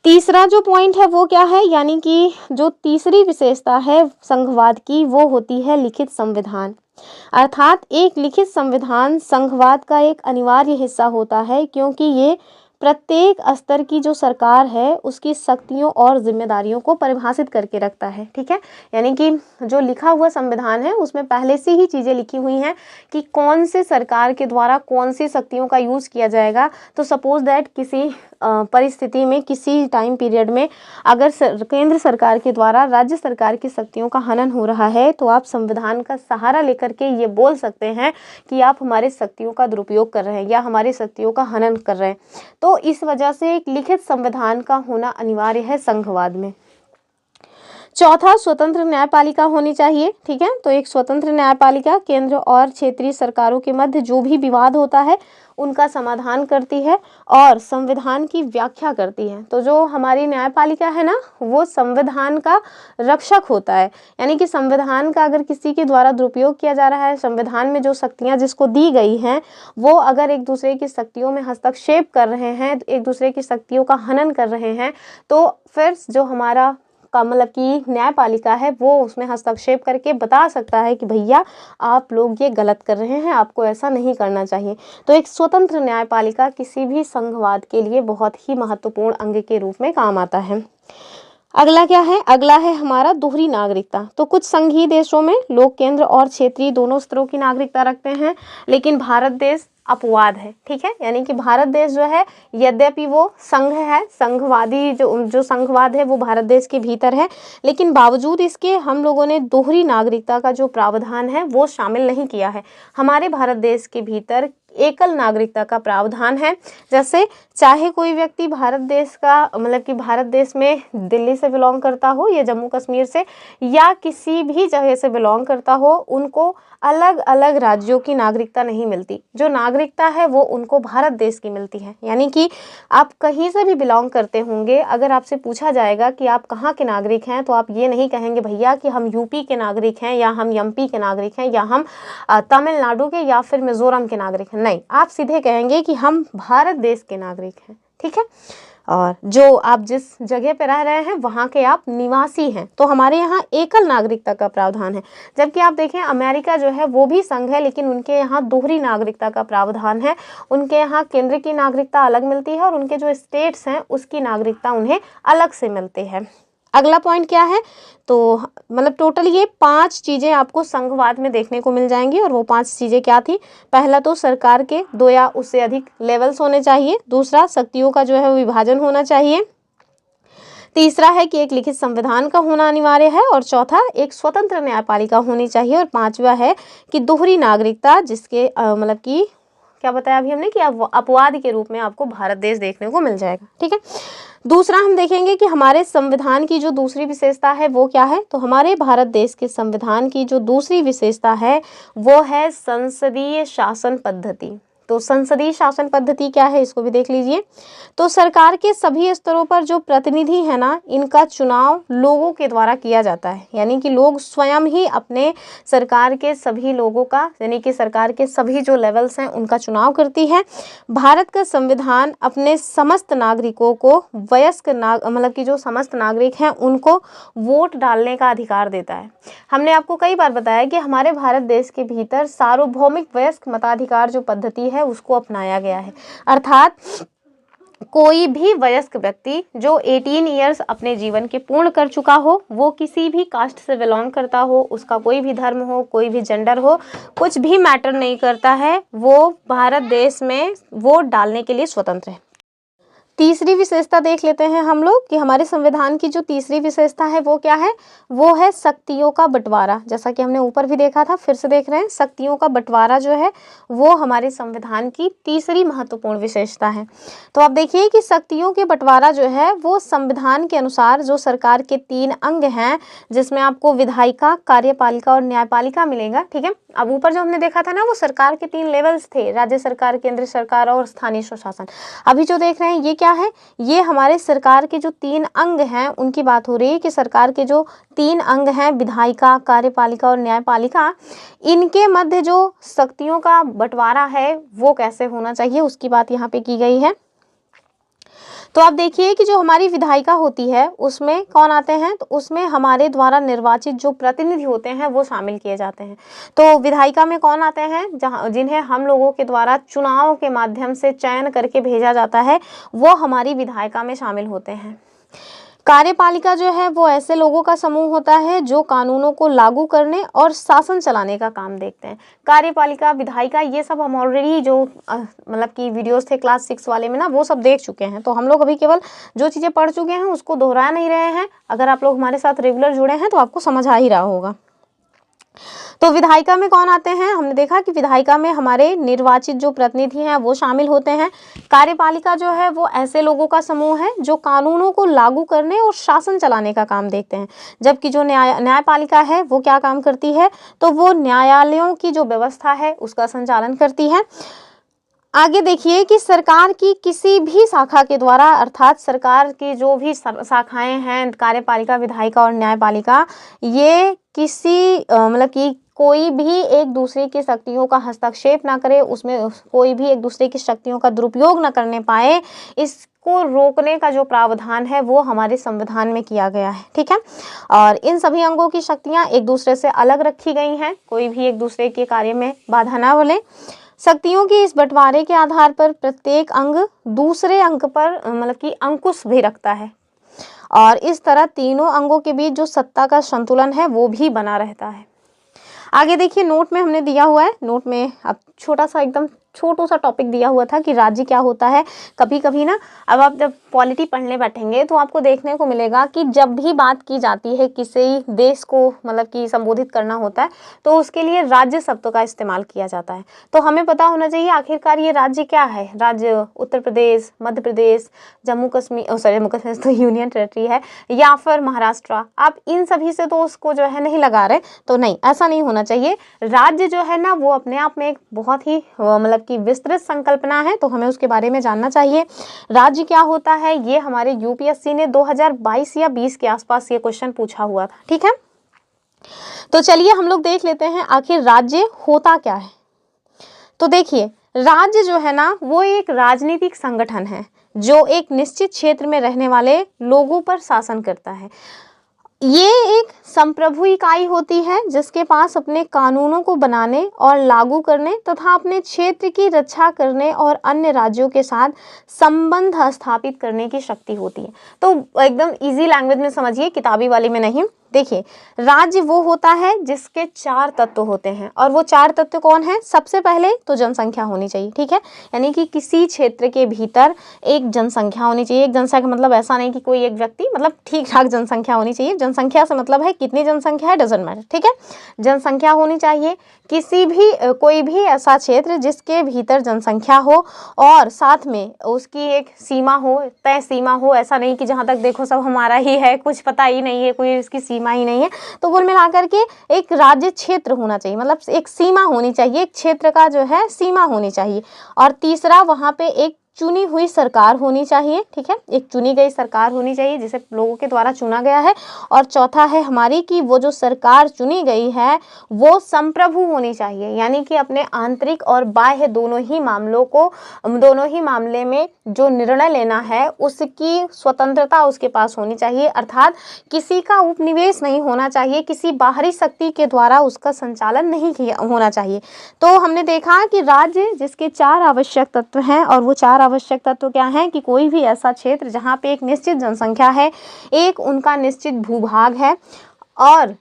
तीसरा जो पॉइंट है वो क्या है, यानी कि जो तीसरी विशेषता है संघवाद की वो होती है लिखित संविधान, अर्थात एक लिखित संविधान संघवाद का एक अनिवार्य हिस्सा होता है, क्योंकि ये प्रत्येक स्तर की जो सरकार है उसकी शक्तियों और जिम्मेदारियों को परिभाषित करके रखता है। ठीक है, यानी कि जो लिखा हुआ संविधान है उसमें पहले से ही चीज़ें लिखी हुई हैं कि कौन से सरकार के द्वारा कौन सी शक्तियों का यूज़ किया जाएगा। तो सपोज दैट किसी परिस्थिति में किसी टाइम पीरियड में अगर केंद्र सरकार के द्वारा राज्य सरकार की शक्तियों का हनन हो रहा है तो आप संविधान का सहारा लेकर के ये बोल सकते हैं कि आप हमारे शक्तियों का दुरुपयोग कर रहे हैं या हमारी शक्तियों का हनन कर रहे हैं। तो इस वजह से एक लिखित संविधान का होना अनिवार्य है संघवाद में। चौथा, स्वतंत्र न्यायपालिका होनी चाहिए। ठीक है, तो एक स्वतंत्र न्यायपालिका केंद्र और क्षेत्रीय सरकारों के मध्य जो भी विवाद होता है उनका समाधान करती है और संविधान की व्याख्या करती है। तो जो हमारी न्यायपालिका है ना, वो संविधान का रक्षक होता है, यानी कि संविधान का अगर किसी के द्वारा दुरुपयोग किया जा रहा है, संविधान में जो शक्तियां जिसको दी गई हैं वो अगर एक दूसरे की शक्तियों में हस्तक्षेप कर रहे हैं, एक दूसरे की शक्तियों का हनन कर रहे हैं, तो फिर जो हमारा का मतलब कि न्यायपालिका है वो उसमें हस्तक्षेप करके बता सकता है कि भैया आप लोग ये गलत कर रहे हैं, आपको ऐसा नहीं करना चाहिए। तो एक स्वतंत्र न्यायपालिका किसी भी संघवाद के लिए बहुत ही महत्वपूर्ण अंग के रूप में काम आता है। अगला क्या है? अगला है हमारा दोहरी नागरिकता। तो कुछ संघीय देशों में लोग केंद्र और क्षेत्रीय दोनों स्तरों की नागरिकता रखते हैं, लेकिन भारत देश अपवाद है, ठीक है। यानी कि भारत देश जो है, यद्यपि वो संघ है, संघवादी जो संघवाद है वो भारत देश के भीतर है, लेकिन बावजूद इसके हम लोगों ने दोहरी नागरिकता का जो प्रावधान है वो शामिल नहीं किया है। हमारे भारत देश के भीतर एकल नागरिकता का प्रावधान है। जैसे चाहे कोई व्यक्ति भारत देश का मतलब कि भारत देश में दिल्ली से बिलोंग करता हो या जम्मू कश्मीर से या किसी भी जगह से बिलोंग करता हो, उनको अलग अलग राज्यों की नागरिकता नहीं मिलती। जो नागरिकता है वो उनको भारत देश की मिलती है। यानी कि आप कहीं से भी बिलोंग करते होंगे, अगर आपसे पूछा जाएगा कि आप कहाँ के नागरिक हैं, तो आप ये नहीं कहेंगे भैया कि हम यूपी के नागरिक हैं या हम एमपी के नागरिक हैं या हम तमिलनाडु के या फिर मिजोरम के नागरिक हैं। नहीं, आप सीधे कहेंगे कि हम भारत देश के नागरिक हैं, ठीक है। और जो आप जिस जगह पे रह रहे हैं वहाँ के आप निवासी हैं। तो हमारे यहाँ एकल नागरिकता का प्रावधान है। जबकि आप देखें अमेरिका जो है वो भी संघ है, लेकिन उनके यहाँ दोहरी नागरिकता का प्रावधान है। उनके यहाँ केंद्र की नागरिकता अलग मिलती है और उनके जो स्टेट्स हैं उसकी नागरिकता उन्हें अलग से मिलती है। अगला पॉइंट क्या है? तो मतलब टोटल ये 5 चीज़ें आपको संघवाद में देखने को मिल जाएंगी। और वो 5 चीज़ें क्या थी? पहला तो सरकार के 2 या उससे अधिक लेवल्स होने चाहिए। दूसरा, शक्तियों का जो है वो विभाजन होना चाहिए। तीसरा है कि एक लिखित संविधान का होना अनिवार्य है। और चौथा, एक स्वतंत्र न्यायपालिका होनी चाहिए। और पांचवा है कि दोहरी नागरिकता, जिसके मतलब कि क्या बताया अभी हमने कि अपवाद के रूप में आपको भारत देश देखने को मिल जाएगा, ठीक है। दूसरा हम देखेंगे कि हमारे संविधान की जो दूसरी विशेषता है वो क्या है। तो हमारे भारत देश के संविधान की जो दूसरी विशेषता है वो है संसदीय शासन पद्धति। तो संसदीय शासन पद्धति क्या है, इसको भी देख लीजिए। तो सरकार के सभी स्तरों पर जो प्रतिनिधि है ना, इनका चुनाव लोगों के द्वारा किया जाता है। यानी कि लोग स्वयं ही अपने सरकार के सभी लोगों का, यानी कि सरकार के सभी जो लेवल्स हैं उनका चुनाव करती है। भारत का संविधान अपने समस्त नागरिकों को वयस्क मतलब कि जो समस्त नागरिक हैं उनको वोट डालने का अधिकार देता है। हमने आपको कई बार बताया कि हमारे भारत देश के भीतर सार्वभौमिक वयस्क मताधिकार जो पद्धति है उसको अपनाया गया है। अर्थात कोई भी वयस्क व्यक्ति जो 18 इयर्स अपने जीवन के पूर्ण कर चुका हो, वो किसी भी कास्ट से बिलोंग करता हो, उसका कोई भी धर्म हो, कोई भी जेंडर हो, कुछ भी मैटर नहीं करता है, वो भारत देश में वोट डालने के लिए स्वतंत्र है। तीसरी विशेषता देख लेते हैं हम लोग कि हमारे संविधान की जो तीसरी विशेषता है वो क्या है। वो है शक्तियों का बंटवारा। जैसा कि हमने ऊपर भी देखा था, फिर से देख रहे हैं, शक्तियों का बंटवारा जो है वो हमारे संविधान की तीसरी महत्वपूर्ण विशेषता है। तो आप देखिए कि शक्तियों के बंटवारा जो है वो संविधान के अनुसार जो सरकार के 3 अंग हैं, जिसमें आपको विधायिका, कार्यपालिका और न्यायपालिका मिलेगा, ठीक है। अब ऊपर जो हमने देखा था ना, वो सरकार के 3 लेवल्स थे, राज्य सरकार, केंद्र सरकार और स्थानीय स्वशासन। अभी जो देख रहे हैं ये क्या है, ये हमारे सरकार के जो 3 अंग हैं उनकी बात हो रही है कि सरकार के जो 3 अंग हैं, विधायिका, कार्यपालिका और न्यायपालिका, इनके मध्य जो शक्तियों का बंटवारा है वो कैसे होना चाहिए उसकी बात यहाँ पे की गई है। तो आप देखिए कि जो हमारी विधायिका होती है उसमें कौन आते हैं, तो उसमें हमारे द्वारा निर्वाचित जो प्रतिनिधि होते हैं वो शामिल किए जाते हैं। तो विधायिका में कौन आते हैं, जिन्हें हम लोगों के द्वारा चुनाव के माध्यम से चयन करके भेजा जाता है, वो हमारी विधायिका में शामिल होते हैं। कार्यपालिका जो है वो ऐसे लोगों का समूह होता है जो कानूनों को लागू करने और शासन चलाने का काम देखते हैं। कार्यपालिका, विधायिका, ये सब हम ऑलरेडी जो मतलब कि वीडियोस थे क्लास 6 वाले में ना, वो सब देख चुके हैं। तो हम लोग अभी केवल जो चीज़ें पढ़ चुके हैं उसको दोहरा नहीं रहे हैं। अगर आप लोग हमारे साथ रेगुलर जुड़े हैं तो आपको समझ आ ही रहा होगा। तो विधायिका में कौन आते हैं, हमने देखा कि विधायिका में हमारे निर्वाचित जो प्रतिनिधि हैं वो शामिल होते हैं। कार्यपालिका जो है वो ऐसे लोगों का समूह है जो कानूनों को लागू करने और शासन चलाने का काम देखते हैं। जबकि जो न्यायपालिका है वो क्या काम करती है, तो वो न्यायालयों की जो व्यवस्था है उसका संचालन करती है। आगे देखिए कि सरकार की किसी भी शाखा के द्वारा, अर्थात सरकार की जो भी शाखाएं हैं, कार्यपालिका, विधायिका और न्यायपालिका, ये किसी मतलब कि कोई भी एक दूसरे की शक्तियों का हस्तक्षेप ना करे, उसमें कोई भी एक दूसरे की शक्तियों का दुरुपयोग ना करने पाए, इसको रोकने का जो प्रावधान है वो हमारे संविधान में किया गया है। ठीक है, और इन सभी अंगों की शक्तियां एक दूसरे से अलग रखी गई हैं, कोई भी एक दूसरे के कार्य में बाधा ना बोले। शक्तियों के इस बंटवारे के आधार पर प्रत्येक अंग दूसरे अंग पर मतलब कि अंकुश भी रखता है, और इस तरह तीनों अंगों के बीच जो सत्ता का संतुलन है वो भी बना रहता है। आगे देखिए, नोट में हमने दिया हुआ है, नोट में अब छोटा सा एकदम छोटा सा टॉपिक दिया हुआ था कि राज्य क्या होता है। कभी कभी ना, अब आप जब पॉलिटी पढ़ने बैठेंगे तो आपको देखने को मिलेगा कि जब भी बात की जाती है किसी देश को मतलब कि संबोधित करना होता है तो उसके लिए राज्य शब्द का इस्तेमाल किया जाता है। तो हमें पता होना चाहिए आखिरकार ये राज्य क्या है। राज्य उत्तर प्रदेश, मध्य प्रदेश, जम्मू कश्मीर, जम्मू कश्मीर तो यूनियन टेरिटरी है, या फिर महाराष्ट्र। आप इन सभी से तो उसको जो है नहीं लगा रहे, तो नहीं, ऐसा नहीं होना चाहिए। राज्य जो है ना वो अपने आप में एक बहुत ही मतलब की विस्तृत संकल्पना है, तो हमें उसके बारे में जानना चाहिए। राज्य क्या होता है, ये हमारे यूपीएससी ने 2022 या 20 के आसपास ये क्वेश्चन पूछा हुआ था। ठीक है, तो चलिए हम लोग देख लेते हैं आखिर राज्य होता क्या है। तो देखिए, राज्य जो है ना वो एक राजनीतिक संगठन है जो एक निश्चित क्षेत्र में रहने वाले लोगों पर शासन करता है। ये एक संप्रभु इकाई होती है जिसके पास अपने कानूनों को बनाने और लागू करने तथा अपने क्षेत्र की रक्षा करने और अन्य राज्यों के साथ संबंध स्थापित करने की शक्ति होती है। तो एकदम इजी लैंग्वेज में समझिए, किताबी वाली में नहीं। देखिए, राज्य वो होता है जिसके 4 तत्व होते हैं, और वो 4 तत्व कौन है? सबसे पहले तो जनसंख्या होनी चाहिए। ठीक है, यानी कि किसी क्षेत्र के भीतर एक जनसंख्या होनी चाहिए। एक जनसंख्या मतलब ऐसा नहीं कि कोई एक व्यक्ति, मतलब ठीक ठाक जनसंख्या होनी चाहिए। जनसंख्या से मतलब है कितनी जनसंख्या है, डजंट मैटर। ठीक है, जनसंख्या होनी चाहिए। किसी भी कोई भी ऐसा क्षेत्र जिसके भीतर जनसंख्या हो और साथ में उसकी एक सीमा हो, तय सीमा हो। ऐसा नहीं कि जहाँ तक देखो सब हमारा ही है, कुछ पता ही नहीं है, कोई इसकी सीमा ही नहीं है। तो कुल मिलाकर के एक राज्य क्षेत्र होना चाहिए, मतलब एक सीमा होनी चाहिए, एक क्षेत्र का जो है सीमा होनी चाहिए। और तीसरा, वहाँ पे एक चुनी हुई सरकार होनी चाहिए। ठीक है, एक चुनी गई सरकार होनी चाहिए जिसे लोगों के द्वारा चुना गया है। और चौथा है हमारी कि वो जो सरकार चुनी गई है वो संप्रभु होनी चाहिए, यानी कि अपने आंतरिक और बाह्य दोनों ही मामले में जो निर्णय लेना है उसकी स्वतंत्रता उसके पास होनी चाहिए। अर्थात किसी का उपनिवेश नहीं होना चाहिए, किसी बाहरी शक्ति के द्वारा उसका संचालन नहीं किया होना चाहिए। तो हमने देखा कि राज्य जिसके 4 आवश्यक तत्व हैं, और वो 4 आवश्यक तत्व क्या हैं कि कोई भी ऐसा क्षेत्र जहाँ पे एक निश्चित जनसंख्या है, एक उनका निश्चित भूभाग है, और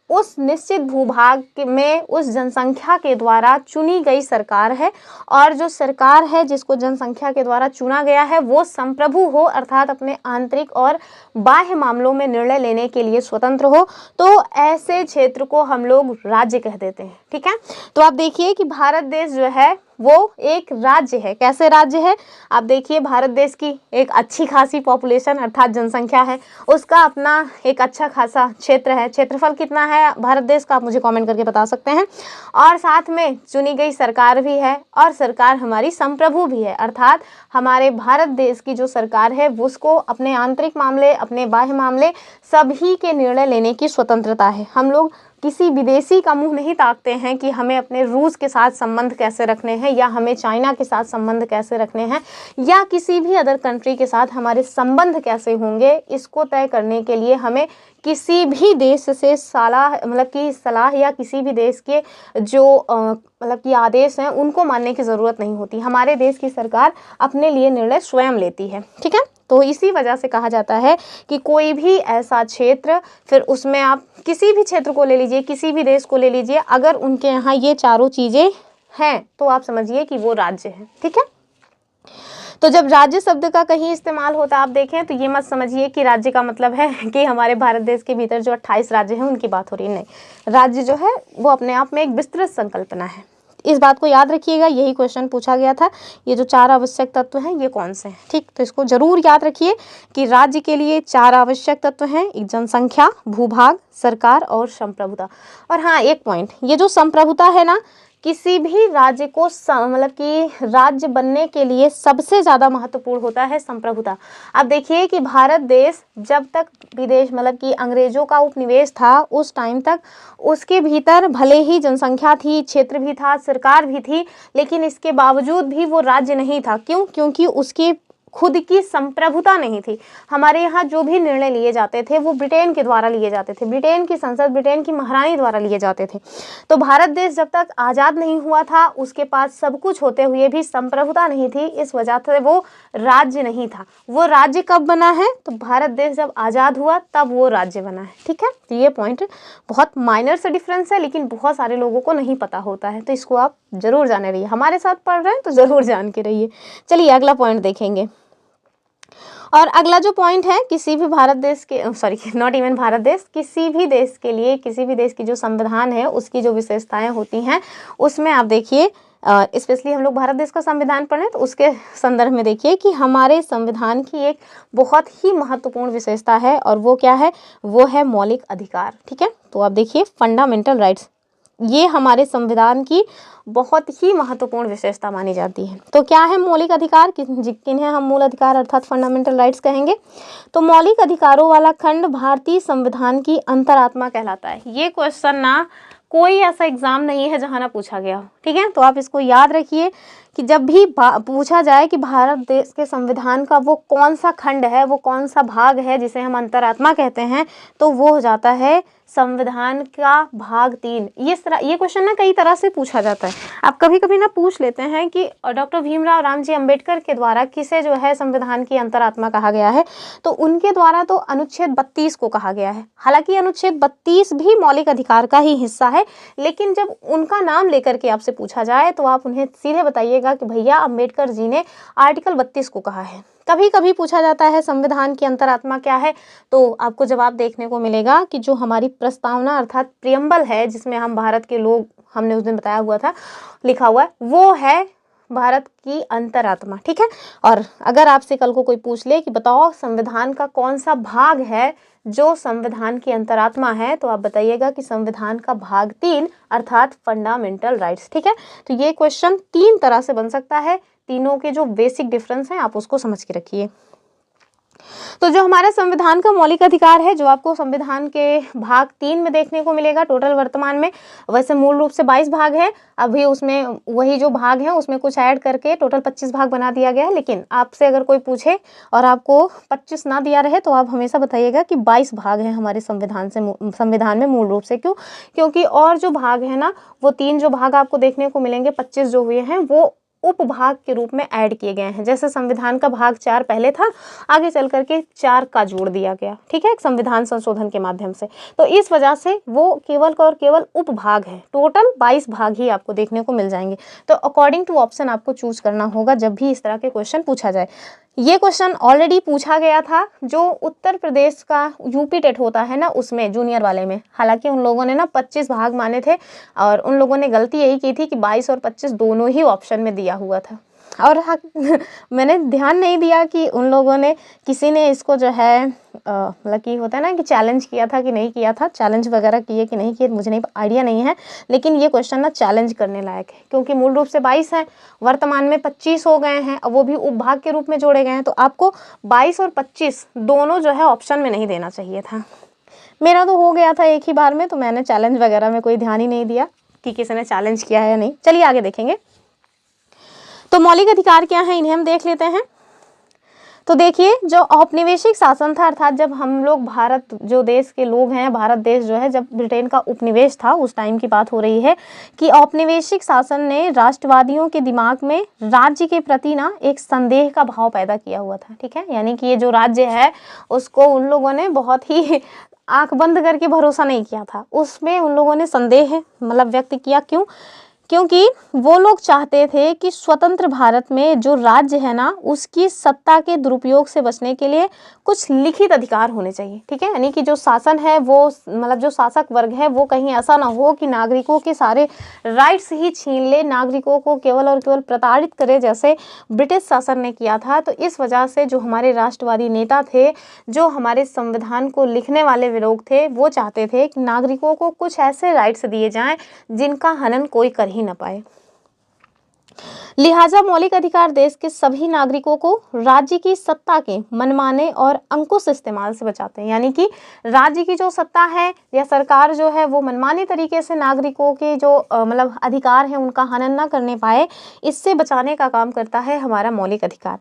उस निश्चित भूभाग में उस जनसंख्या के द्वारा चुनी गई सरकार है, और जो सरकार है जिसको जनसंख्या के द्वारा चुना गया है वो संप्रभु हो, अर्थात अपने आंतरिक और बाह्य मामलों में निर्णय लेने के लिए स्वतंत्र हो। तो ऐसे क्षेत्र को हम लोग राज्य कह देते हैं। ठीक है, तो आप देखिए कि भारत देश जो है वो एक राज्य है। कैसे राज्य है? आप देखिए, भारत देश की एक अच्छी खासी पॉपुलेशन अर्थात जनसंख्या है, उसका अपना एक अच्छा खासा क्षेत्र है। क्षेत्रफल कितना है भारत देश का, आप मुझे कमेंट करके बता सकते हैं। और साथ में चुनी गई सरकार भी है, और सरकार हमारी संप्रभु भी है, अर्थात हमारे भारत देश की जो सरकार है उसको अपने आंतरिक मामले, अपने बाह्य मामले सभी के निर्णय लेने की स्वतंत्रता है। हम लोग किसी विदेशी का मुंह नहीं ताकते हैं कि हमें अपने रूस के साथ संबंध कैसे रखने हैं, या हमें चाइना के साथ संबंध कैसे रखने हैं, या किसी भी अदर कंट्री के साथ हमारे संबंध कैसे होंगे। इसको तय करने के लिए हमें किसी भी देश से सलाह या किसी भी देश के जो मतलब कि आदेश हैं उनको मानने की ज़रूरत नहीं होती। हमारे देश की सरकार अपने लिए निर्णय स्वयं लेती है। ठीक है, तो इसी वजह से कहा जाता है कि कोई भी ऐसा क्षेत्र, फिर उसमें आप किसी भी क्षेत्र को ले लीजिए, किसी भी देश को ले लीजिए, अगर उनके यहाँ ये चारों चीज़ें हैं तो आप समझिए कि वो राज्य है। ठीक है, तो जब राज्य शब्द का कहीं इस्तेमाल होता है आप देखें तो ये मत समझिए कि राज्य का मतलब है कि हमारे भारत देश के भीतर जो 28 राज्य हैं उनकी बात हो रही है। नहीं, राज्य जो है वो अपने आप में एक विस्तृत संकल्पना है। इस बात को याद रखिएगा, यही क्वेश्चन पूछा गया था। ये जो 4 आवश्यक तत्व हैं ये कौन से हैं? ठीक, तो इसको जरूर याद रखिए कि राज्य के लिए 4 आवश्यक तत्व हैं, एक जनसंख्या, भूभाग, सरकार और संप्रभुता। और हाँ, एक पॉइंट, ये जो संप्रभुता है ना, किसी भी राज्य को मतलब कि राज्य बनने के लिए सबसे ज़्यादा महत्वपूर्ण होता है संप्रभुता। अब देखिए कि भारत देश जब तक विदेश मतलब कि अंग्रेजों का उपनिवेश था उस टाइम तक उसके भीतर भले ही जनसंख्या थी, क्षेत्र भी था, सरकार भी थी, लेकिन इसके बावजूद भी वो राज्य नहीं था। क्यों? क्योंकि उसकी खुद की संप्रभुता नहीं थी। हमारे यहाँ जो भी निर्णय लिए जाते थे वो ब्रिटेन के द्वारा लिए जाते थे, ब्रिटेन की संसद, ब्रिटेन की महारानी द्वारा लिए जाते थे। तो भारत देश जब तक आज़ाद नहीं हुआ था उसके पास सब कुछ होते हुए भी संप्रभुता नहीं थी, इस वजह से वो राज्य नहीं था। वो राज्य कब बना है? तो भारत देश जब आज़ाद हुआ तब वो राज्य बना है। ठीक है, तो ये पॉइंट बहुत माइनर से डिफरेंस है, लेकिन बहुत सारे लोगों को नहीं पता होता है, तो इसको आप जरूर जाने रहिए। हमारे साथ पढ़ रहे हैं तो जरूर जान के रहिए। चलिए अगला पॉइंट देखेंगे। और अगला जो पॉइंट है, किसी भी भारत देश के नॉट इवन भारत देश, किसी भी देश के लिए, किसी भी देश की जो संविधान है उसकी जो विशेषताएं होती हैं उसमें आप देखिए, स्पेशली हम लोग भारत देश का संविधान पढ़ें तो उसके संदर्भ में देखिए कि हमारे संविधान की एक बहुत ही महत्वपूर्ण विशेषता है और वो क्या है? वो है मौलिक अधिकार। ठीक है, तो आप देखिए फंडामेंटल राइट्स, ये हमारे संविधान की बहुत ही महत्वपूर्ण विशेषता मानी जाती है। तो क्या है मौलिक अधिकार? किन्हें हम मूल अधिकार अर्थात फंडामेंटल राइट्स कहेंगे? तो मौलिक अधिकारों वाला खंड भारतीय संविधान की अंतरात्मा कहलाता है। ये क्वेश्चन ना कोई ऐसा एग्जाम नहीं है जहां ना पूछा गया हो। ठीक है, तो आप इसको याद रखिए कि जब भी पूछा जाए कि भारत देश के संविधान का वो कौन सा खंड है, वो कौन सा भाग है जिसे हम अंतरात्मा कहते हैं, तो वो हो जाता है संविधान का भाग 3। ये क्वेश्चन ना कई तरह से पूछा जाता है। आप कभी कभी ना पूछ लेते हैं कि डॉक्टर भीमराव रामजी अंबेडकर के द्वारा किसे जो है संविधान की अंतरात्मा कहा गया है, तो उनके द्वारा तो अनुच्छेद 32 को कहा गया है। हालांकि अनुच्छेद 32 भी मौलिक अधिकार का ही हिस्सा है, लेकिन जब उनका नाम लेकर के आपसे पूछा जाए तो आप उन्हें सीधे बताइएगा कि भैया अंबेडकर जी ने आर्टिकल 32 को कहा है। कभी कभी पूछा जाता है संविधान की अंतरात्मा क्या है, तो आपको जवाब देखने को मिलेगा कि जो हमारी प्रस्तावना अर्थात प्रियम्बल है, जिसमें हम भारत के लोग, हमने उस दिन बताया हुआ था, लिखा हुआ है, वो है भारत की अंतरात्मा। ठीक है, और अगर आपसे कल को कोई पूछ ले कि बताओ संविधान का कौन सा भाग है जो संविधान की अंतरात्मा है, तो आप बताइएगा कि संविधान का भाग 3 अर्थात फंडामेंटल राइट्स। ठीक है, तो ये क्वेश्चन 3 तरह से बन सकता है। तीनों के जो बेसिक डिफरेंस हैं आप उसको समझ के रखिए। तो जो हमारा संविधान का मौलिक अधिकार है, जो आपको संविधान के भाग 3 में देखने को मिलेगा, टोटल वर्तमान में वैसे मूल रूप से 22 भाग है, अभी उसमें वही जो भाग है उसमें कुछ ऐड करके टोटल 25 भाग बना दिया गया है। लेकिन आपसे अगर कोई पूछे और आपको 25 ना दिया रहे तो आप हमेशा बताइएगा कि 22 भाग हैं हमारे संविधान में मूल रूप से। क्यों? क्योंकि और जो भाग है ना, वो 3 जो भाग आपको देखने को मिलेंगे, 25 जो हुए हैं वो उपभाग के रूप में ऐड किए गए हैं। जैसे संविधान का भाग 4 पहले था, आगे चल करके 4 का जोड़ दिया गया। ठीक है, संविधान संशोधन के माध्यम से। तो इस वजह से वो केवल और केवल उपभाग है। टोटल 22 भाग ही आपको देखने को मिल जाएंगे। तो अकॉर्डिंग टू ऑप्शन आपको चूज करना होगा जब भी इस तरह के क्वेश्चन पूछा जाए। ये क्वेश्चन ऑलरेडी पूछा गया था जो उत्तर प्रदेश का यूपी टेट होता है ना, उसमें जूनियर वाले में। हालांकि उन लोगों ने ना 25 भाग माने थे और उन लोगों ने गलती यही की थी कि 22 और 25 दोनों ही ऑप्शन में दिया हुआ था। और मैंने ध्यान नहीं दिया कि उन लोगों ने, किसी ने इसको जो है मतलब कि होता है ना कि चैलेंज किया था कि नहीं किया था, चैलेंज वगैरह किए कि नहीं किए मुझे नहीं आइडिया नहीं है। लेकिन ये क्वेश्चन ना चैलेंज करने लायक है, क्योंकि मूल रूप से 22 है, वर्तमान में 25 हो गए हैं, अब वो भी उपभाग के रूप में जोड़े गए हैं। तो आपको 22 और 25 दोनों जो है ऑप्शन में नहीं देना चाहिए था। मेरा तो हो गया था एक ही बार में, तो मैंने चैलेंज वगैरह में कोई ध्यान ही नहीं दिया कि किसी ने चैलेंज किया है या नहीं। चलिए आगे देखेंगे। तो मौलिक अधिकार क्या है, इन्हें हम देख लेते हैं। तो देखिए, जो औपनिवेशिक शासन था, अर्थात जब हम लोग भारत जो देश के लोग हैं, भारत देश जो है जब ब्रिटेन का उपनिवेश था, उस टाइम की बात हो रही है कि औपनिवेशिक शासन ने राष्ट्रवादियों के दिमाग में राज्य के प्रति ना एक संदेह का भाव पैदा किया हुआ था। ठीक है, यानी कि ये जो राज्य है उसको उन लोगों ने बहुत ही आंख बंद करके भरोसा नहीं किया था, उसमें उन लोगों ने संदेह मतलब व्यक्त किया। क्यों? क्योंकि वो लोग चाहते थे कि स्वतंत्र भारत में जो राज्य है ना, उसकी सत्ता के दुरुपयोग से बचने के लिए कुछ लिखित अधिकार होने चाहिए। ठीक है, यानी कि जो शासन है वो मतलब जो शासक वर्ग है वो कहीं ऐसा ना हो कि नागरिकों के सारे राइट्स ही छीन ले, नागरिकों को केवल और केवल प्रताड़ित करे, जैसे ब्रिटिश शासन ने किया था। तो इस वजह से जो हमारे राष्ट्रवादी नेता थे, जो हमारे संविधान को लिखने वाले लोग थे, वो चाहते थे कि नागरिकों को कुछ ऐसे राइट्स दिए जाएं जिनका हनन कोई कर ही ही न पाए। लिहाजा मौलिक अधिकार देश के सभी नागरिकों को राज्य की सत्ता के मनमाने और अंकुश इस्तेमाल से बचाते हैं। यानी कि राज्य की जो सत्ता है या सरकार जो है वो मनमाने तरीके से नागरिकों के जो मतलब अधिकार हैं उनका हनन ना करने पाए, इससे बचाने का काम करता है हमारा मौलिक अधिकार।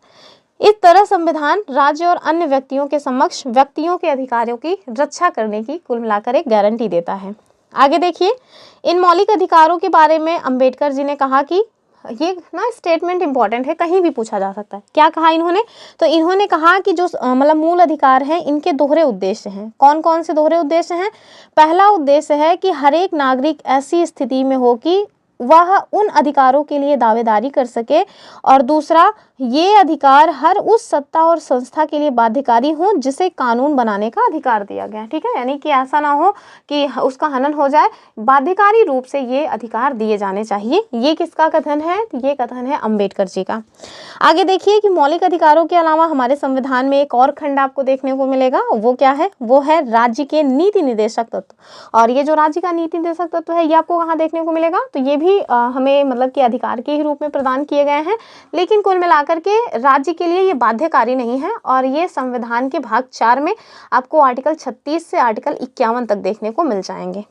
इस तरह संविधान राज्य और अन्य व्यक्तियों के समक्ष व्यक्तियों के अधिकारों की रक्षा करने की कुल मिलाकर एक गारंटी देता है। आगे देखिए, इन मौलिक अधिकारों के बारे में अंबेडकर जी ने कहा कि ये ना स्टेटमेंट इंपॉर्टेंट है, कहीं भी पूछा जा सकता है। क्या कहा इन्होंने? तो इन्होंने कहा कि जो मतलब मूल अधिकार हैं इनके दोहरे उद्देश्य हैं। कौन कौन से दोहरे उद्देश्य हैं? पहला उद्देश्य है कि हर एक नागरिक ऐसी स्थिति में हो कि वह उन अधिकारों के लिए दावेदारी कर सके, और दूसरा, ये अधिकार हर उस सत्ता और संस्था के लिए बाध्यकारी हो जिसे कानून बनाने का अधिकार दिया गया। ठीक है, यानी कि ऐसा ना हो कि उसका हनन हो जाए, बाध्यकारी रूप से ये अधिकार दिए जाने चाहिए। ये किसका कथन है? ये कथन है अंबेडकर जी का। आगे देखिए कि मौलिक अधिकारों के अलावा हमारे संविधान में एक और खंड आपको देखने को मिलेगा। वो क्या है? वो है राज्य के नीति निर्देशक तत्व। और ये जो राज्य का नीति निर्देशक तत्व है ये आपको कहाँ देखने को मिलेगा? तो ये भी हमें मतलब कि अधिकार के ही रूप में प्रदान किए गए हैं, लेकिन कुल मिलाकर के राज्य के लिए ये बाध्यकारी नहीं है। और ये संविधान के भाग 4 में आपको आर्टिकल 36 से आर्टिकल 51 तक देखने को मिल जाएंगे।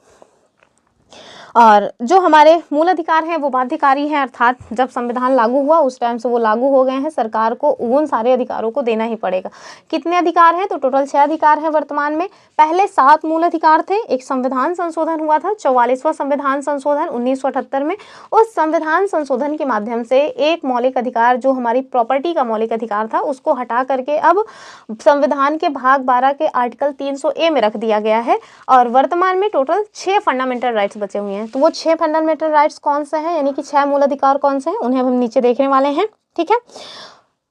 और जो हमारे मूल अधिकार हैं वो बाध्यकारी हैं, अर्थात जब संविधान लागू हुआ उस टाइम से वो लागू हो गए हैं, सरकार को उन सारे अधिकारों को देना ही पड़ेगा। कितने अधिकार हैं? तो टोटल 6 अधिकार हैं वर्तमान में। पहले 7 मूल अधिकार थे। एक संविधान संशोधन हुआ था, 44वां संविधान संशोधन 1978 में। उस संविधान संशोधन के माध्यम से एक मौलिक अधिकार जो हमारी प्रॉपर्टी का मौलिक अधिकार था उसको हटा करके अब संविधान के भाग 12 के आर्टिकल 300A में रख दिया गया है। और वर्तमान में टोटल 6 फंडामेंटल राइट्स बचे हुए हैं। तो वो 6 फंडामेंटल राइट्स कौन से हैं, यानी कि 6 मूल अधिकार कौन से हैं, उन्हें हम नीचे देखने वाले हैं। ठीक है,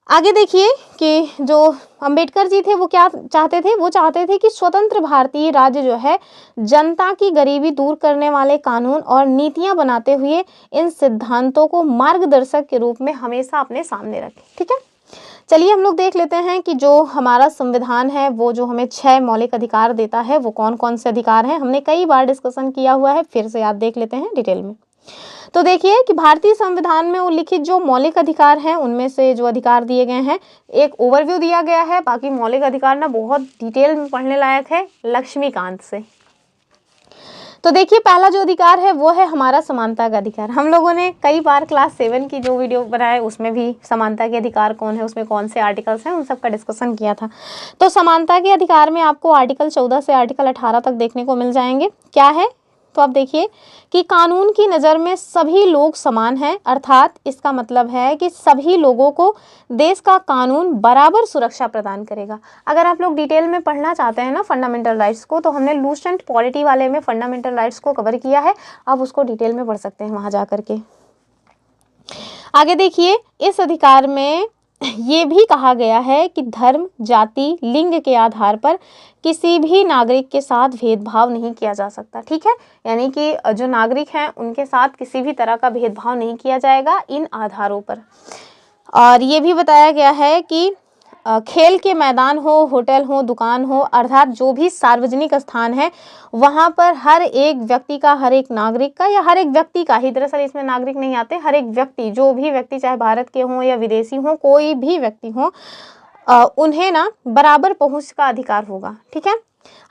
आगे देखिए कि जो अंबेडकर जी थे वो क्या चाहते थे? वो चाहते थे कि स्वतंत्र भारतीय राज्य जो है जनता की गरीबी दूर करने वाले कानून और नीतियां बनाते हुए इन सिद्धांतों को मार्गदर्शक के रूप में हमेशा अपने सामने रखे। ठीक है, चलिए हम लोग देख लेते हैं कि जो हमारा संविधान है वो जो हमें 6 मौलिक अधिकार देता है वो कौन कौन से अधिकार हैं। हमने कई बार डिस्कशन किया हुआ है, फिर से याद देख लेते हैं डिटेल में। तो देखिए कि भारतीय संविधान में उल्लिखित जो मौलिक अधिकार हैं उनमें से जो अधिकार दिए गए हैं एक ओवरव्यू दिया गया है। बाकी मौलिक अधिकार ना बहुत डिटेल में पढ़ने लायक है लक्ष्मीकांत से। तो देखिए पहला जो अधिकार है वो है हमारा समानता का अधिकार। हम लोगों ने कई बार क्लास 7 की जो वीडियो बनाए उसमें भी समानता के अधिकार कौन है, उसमें कौन से आर्टिकल्स हैं, उन सब का डिस्कशन किया था। तो समानता के अधिकार में आपको आर्टिकल 14 से आर्टिकल 18 तक देखने को मिल जाएंगे। क्या है? तो आप देखिए कि कानून की नज़र में सभी लोग समान हैं, अर्थात इसका मतलब है कि सभी लोगों को देश का कानून बराबर सुरक्षा प्रदान करेगा। अगर आप लोग डिटेल में पढ़ना चाहते हैं ना फंडामेंटल राइट्स को, तो हमने लूसेंट पॉलिटी वाले में फंडामेंटल राइट्स को कवर किया है, आप उसको डिटेल में पढ़ सकते हैं वहाँ जा करके। आगे देखिए, इस अधिकार में ये भी कहा गया है कि धर्म, जाति, लिंग के आधार पर किसी भी नागरिक के साथ भेदभाव नहीं किया जा सकता। ठीक है, यानी कि जो नागरिक हैं उनके साथ किसी भी तरह का भेदभाव नहीं किया जाएगा इन आधारों पर। और ये भी बताया गया है कि खेल के मैदान हो, होटल हो, दुकान हो, अर्थात जो भी सार्वजनिक स्थान है वहाँ पर हर एक व्यक्ति का, हर एक नागरिक का या हर एक व्यक्ति का ही, दरअसल इसमें नागरिक नहीं आते, हर एक व्यक्ति, जो भी व्यक्ति चाहे भारत के हों या विदेशी हों, कोई भी व्यक्ति हो, उन्हें ना बराबर पहुँच का अधिकार होगा। ठीक है,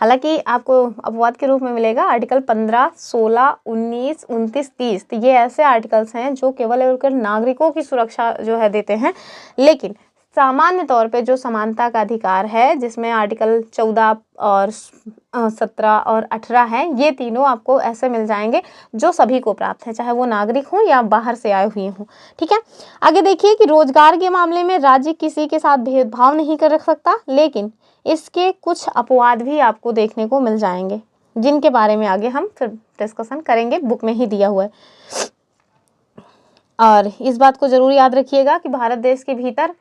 हालांकि आपको अपवाद के रूप में मिलेगा आर्टिकल 15, 16, 19, 29, 30। तो ये ऐसे आर्टिकल्स हैं जो केवल और नागरिकों की सुरक्षा जो है देते हैं, लेकिन सामान्य तौर पे जो समानता का अधिकार है जिसमें आर्टिकल 14 और 17 और 18 हैं, ये तीनों आपको ऐसे मिल जाएंगे जो सभी को प्राप्त है, चाहे वो नागरिक हो या बाहर से आए हुए हों। ठीक है, आगे देखिए कि रोजगार के मामले में राज्य किसी के साथ भेदभाव नहीं कर सकता, लेकिन इसके कुछ अपवाद भी आपको देखने को मिल जाएंगे जिनके बारे में आगे हम फिर डिस्कशन करेंगे, बुक में ही दिया हुआ है। और इस बात को जरूर याद रखिएगा कि भारत देश के भीतर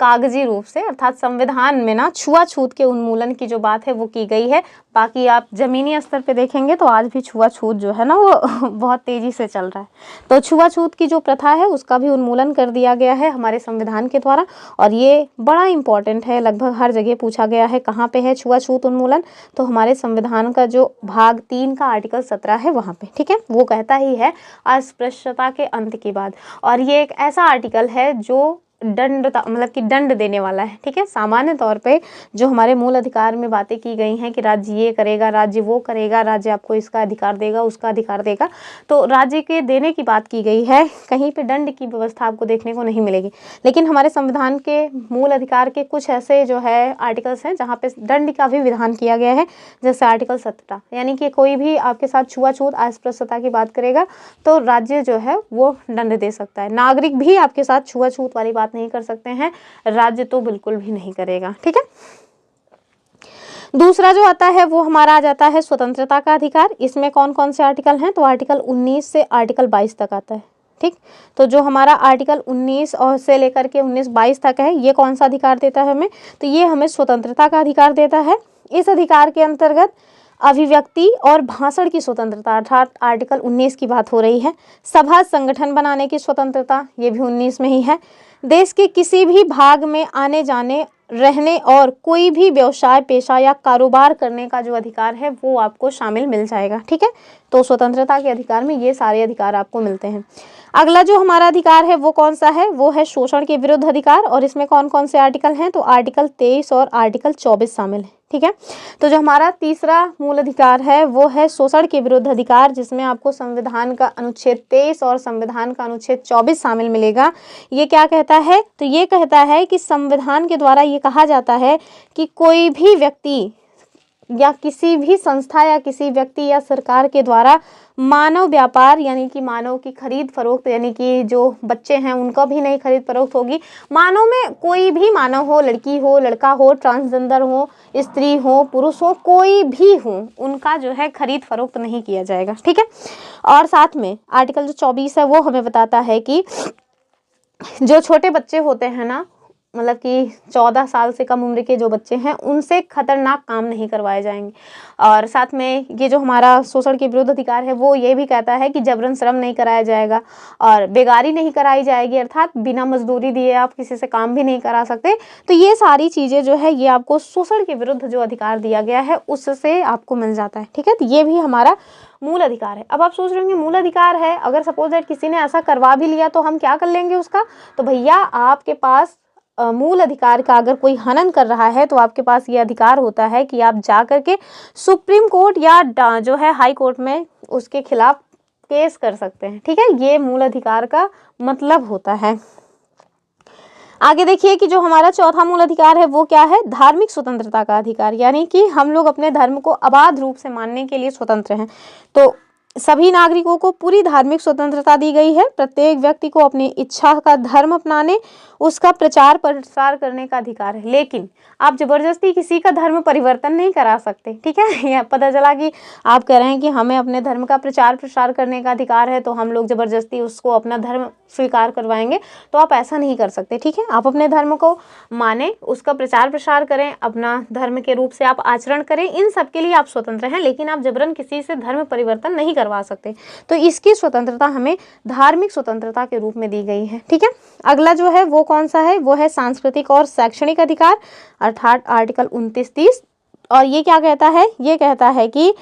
कागजी रूप से, अर्थात संविधान में ना छुआछूत के उन्मूलन की जो बात है वो की गई है। बाकी आप जमीनी स्तर पे देखेंगे तो आज भी छुआछूत जो है ना वो बहुत तेजी से चल रहा है। तो छुआछूत की जो प्रथा है उसका भी उन्मूलन कर दिया गया है हमारे संविधान के द्वारा, और ये बड़ा इंपॉर्टेंट है, लगभग हर जगह पूछा गया है कहाँ पे है छुआछूत उन्मूलन, तो हमारे संविधान का जो भाग 3 का आर्टिकल 17 है वहाँ पे, ठीक है। वो कहता ही है अस्पृश्यता के अंत की बात, और ये एक ऐसा आर्टिकल है जो दंड, मतलब कि दंड देने वाला है, ठीक है। सामान्य तौर पे जो हमारे मूल अधिकार में बातें की गई हैं कि राज्य ये करेगा, राज्य वो करेगा, राज्य आपको इसका अधिकार देगा, उसका अधिकार देगा, तो राज्य के देने की बात की गई है, कहीं पे दंड की व्यवस्था आपको देखने को नहीं मिलेगी। लेकिन हमारे संविधान के मूल अधिकार के कुछ ऐसे जो है आर्टिकल्स हैं जहाँ पे दंड का भी विधान किया गया है, जैसे आर्टिकल 17, यानी कि कोई भी आपके साथ छुआछूत अस्पृश्यता की बात करेगा तो राज्य जो है वो दंड दे सकता है। नागरिक भी आपके साथ छुआछूत वाली बात नहीं कर सकते हैं, राज्य तो बिल्कुल भी नहीं करेगा, ठीक है। दूसरा जो आता है वो हमारा आ जाता है स्वतंत्रता का अधिकार। इसमें कौन कौन से आर्टिकल हैं, तो आर्टिकल 19 से आर्टिकल 22 तक आता है, ठीक। तो जो हमारा आर्टिकल 19 और से लेकर के 19-22 तक है, ये कौन सा अधिकार देता है हमें, तो ये हमें स्वतंत्रता का अधिकार देता है। इस अधिकार के अंतर्गत अभिव्यक्ति और भाषण की स्वतंत्रता, अर्थात आर्टिकल 19 की बात हो रही है। सभा संगठन बनाने की स्वतंत्रता, ये भी 19 में ही है। देश के किसी भी भाग में आने जाने, रहने और कोई भी व्यवसाय, पेशा या कारोबार करने का जो अधिकार है वो आपको शामिल मिल जाएगा, ठीक है। तो स्वतंत्रता के अधिकार में ये सारे अधिकार आपको मिलते हैं। अगला जो हमारा अधिकार है वो कौन सा है, वो है शोषण के विरुद्ध अधिकार, और इसमें कौन कौन से आर्टिकल हैं, तो आर्टिकल 23 और आर्टिकल 24 शामिल है, ठीक है। तो जो हमारा तीसरा मूल अधिकार है वो है शोषण के विरुद्ध अधिकार, जिसमें आपको संविधान का अनुच्छेद 23 और संविधान का अनुच्छेद 24 शामिल मिलेगा। ये क्या कहता है, तो ये कहता है कि संविधान के द्वारा ये कहा जाता है कि कोई भी व्यक्ति या किसी भी संस्था या किसी व्यक्ति या सरकार के द्वारा मानव व्यापार, यानी कि मानव की खरीद फरोख्त, यानी कि जो बच्चे हैं उनका भी नहीं खरीद फरोख्त होगी। मानव में कोई भी मानव हो, लड़की हो, लड़का हो, ट्रांसजेंडर हो, स्त्री हो, पुरुष हो, कोई भी हो, उनका जो है खरीद फरोख्त नहीं किया जाएगा, ठीक है। और साथ में आर्टिकल जो 24 है वो हमें बताता है कि जो छोटे बच्चे होते हैं ना, मतलब कि 14 साल से कम उम्र के जो बच्चे हैं, उनसे खतरनाक काम नहीं करवाए जाएंगे। और साथ में ये जो हमारा शोषण के विरुद्ध अधिकार है वो ये भी कहता है कि जबरन श्रम नहीं कराया जाएगा और बेगारी नहीं कराई जाएगी, अर्थात बिना मजदूरी दिए आप किसी से काम भी नहीं करा सकते। तो ये सारी चीज़ें जो है ये आपको शोषण के विरुद्ध जो अधिकार दिया गया है उससे आपको मिल जाता है, ठीक है। तो ये भी हमारा मूल अधिकार है। अब आप सोच रहे होंगे मूल अधिकार है, अगर सपोज दैट किसी ने ऐसा करवा भी लिया तो हम क्या कर लेंगे उसका, तो भैया आपके पास मूल अधिकार का अगर कोई हनन कर रहा है तो आपके पास ये अधिकार होता है कि आप जा करके सुप्रीम कोर्ट या जो है हाई कोर्ट में उसके खिलाफ केस कर सकते हैं, ठीक है। ये मूल अधिकार का मतलब होता है। आगे देखिए कि जो हमारा चौथा मूल अधिकार है वो क्या है, धार्मिक स्वतंत्रता का अधिकार, यानी कि हम लोग अपने धर्म को अबाध रूप से मानने के लिए स्वतंत्र हैं। तो सभी नागरिकों को पूरी धार्मिक स्वतंत्रता दी गई है। प्रत्येक व्यक्ति को अपनी इच्छा का धर्म अपनाने, उसका प्रचार प्रसार करने का अधिकार है, लेकिन आप जबरदस्ती किसी का धर्म परिवर्तन नहीं करा सकते, ठीक है। यह पता चला कि आप कह रहे हैं कि हमें अपने धर्म का प्रचार प्रसार करने का अधिकार है तो हम लोग जबरदस्ती उसको अपना धर्म स्वीकार करवाएंगे, तो आप ऐसा नहीं कर सकते, ठीक है। आप अपने धर्म को माने, उसका प्रचार प्रसार करें, अपना धर्म के रूप से आप आचरण करें, इन सब के लिए आप स्वतंत्र हैं, लेकिन आप जबरन किसी से धर्म परिवर्तन नहीं करवा सकते। तो इसकी स्वतंत्रता हमें धार्मिक स्वतंत्रता के रूप में दी गई है, ठीक है। अगला जो है वो कौन सा है, वो है सांस्कृतिक और शैक्षणिक अधिकार, अर्थात आर्टिकल 29-30। और ये क्या कहता है, ये कहता है कि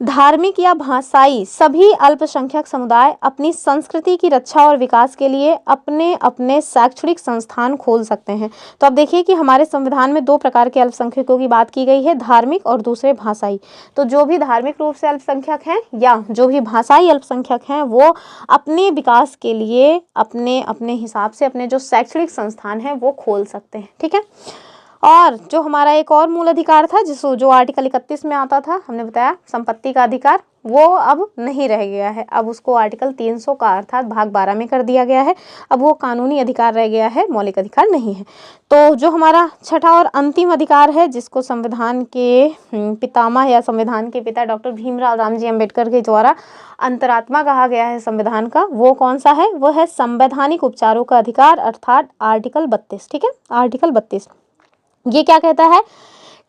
धार्मिक या भाषाई सभी अल्पसंख्यक समुदाय अपनी संस्कृति की रक्षा और विकास के लिए अपने अपने शैक्षणिक संस्थान खोल सकते हैं। तो अब देखिए कि हमारे संविधान में दो प्रकार के अल्पसंख्यकों की बात की गई है, धार्मिक और दूसरे भाषाई। तो जो भी धार्मिक रूप से अल्पसंख्यक हैं या जो भी भाषाई अल्पसंख्यक हैं वो अपने विकास के लिए अपने अपने हिसाब से अपने जो शैक्षणिक संस्थान हैं वो खोल सकते हैं, ठीक है। और जो हमारा एक और मूल अधिकार था जो आर्टिकल 31 में आता था, हमने बताया संपत्ति का अधिकार, वो अब नहीं रह गया है, अब उसको आर्टिकल 300 का अर्थात भाग 12 में कर दिया गया है। अब वो कानूनी अधिकार रह गया है, मौलिक अधिकार नहीं है। तो जो हमारा छठा और अंतिम अधिकार है, जिसको संविधान के पितामह या संविधान के पिता डॉक्टर भीमराव रामजी अम्बेडकर के द्वारा अंतरात्मा कहा गया है संविधान का, वो कौन सा है? वो है संवैधानिक उपचारों का अधिकार अर्थात आर्टिकल 32। ठीक है, आर्टिकल 32 ये क्या कहता है?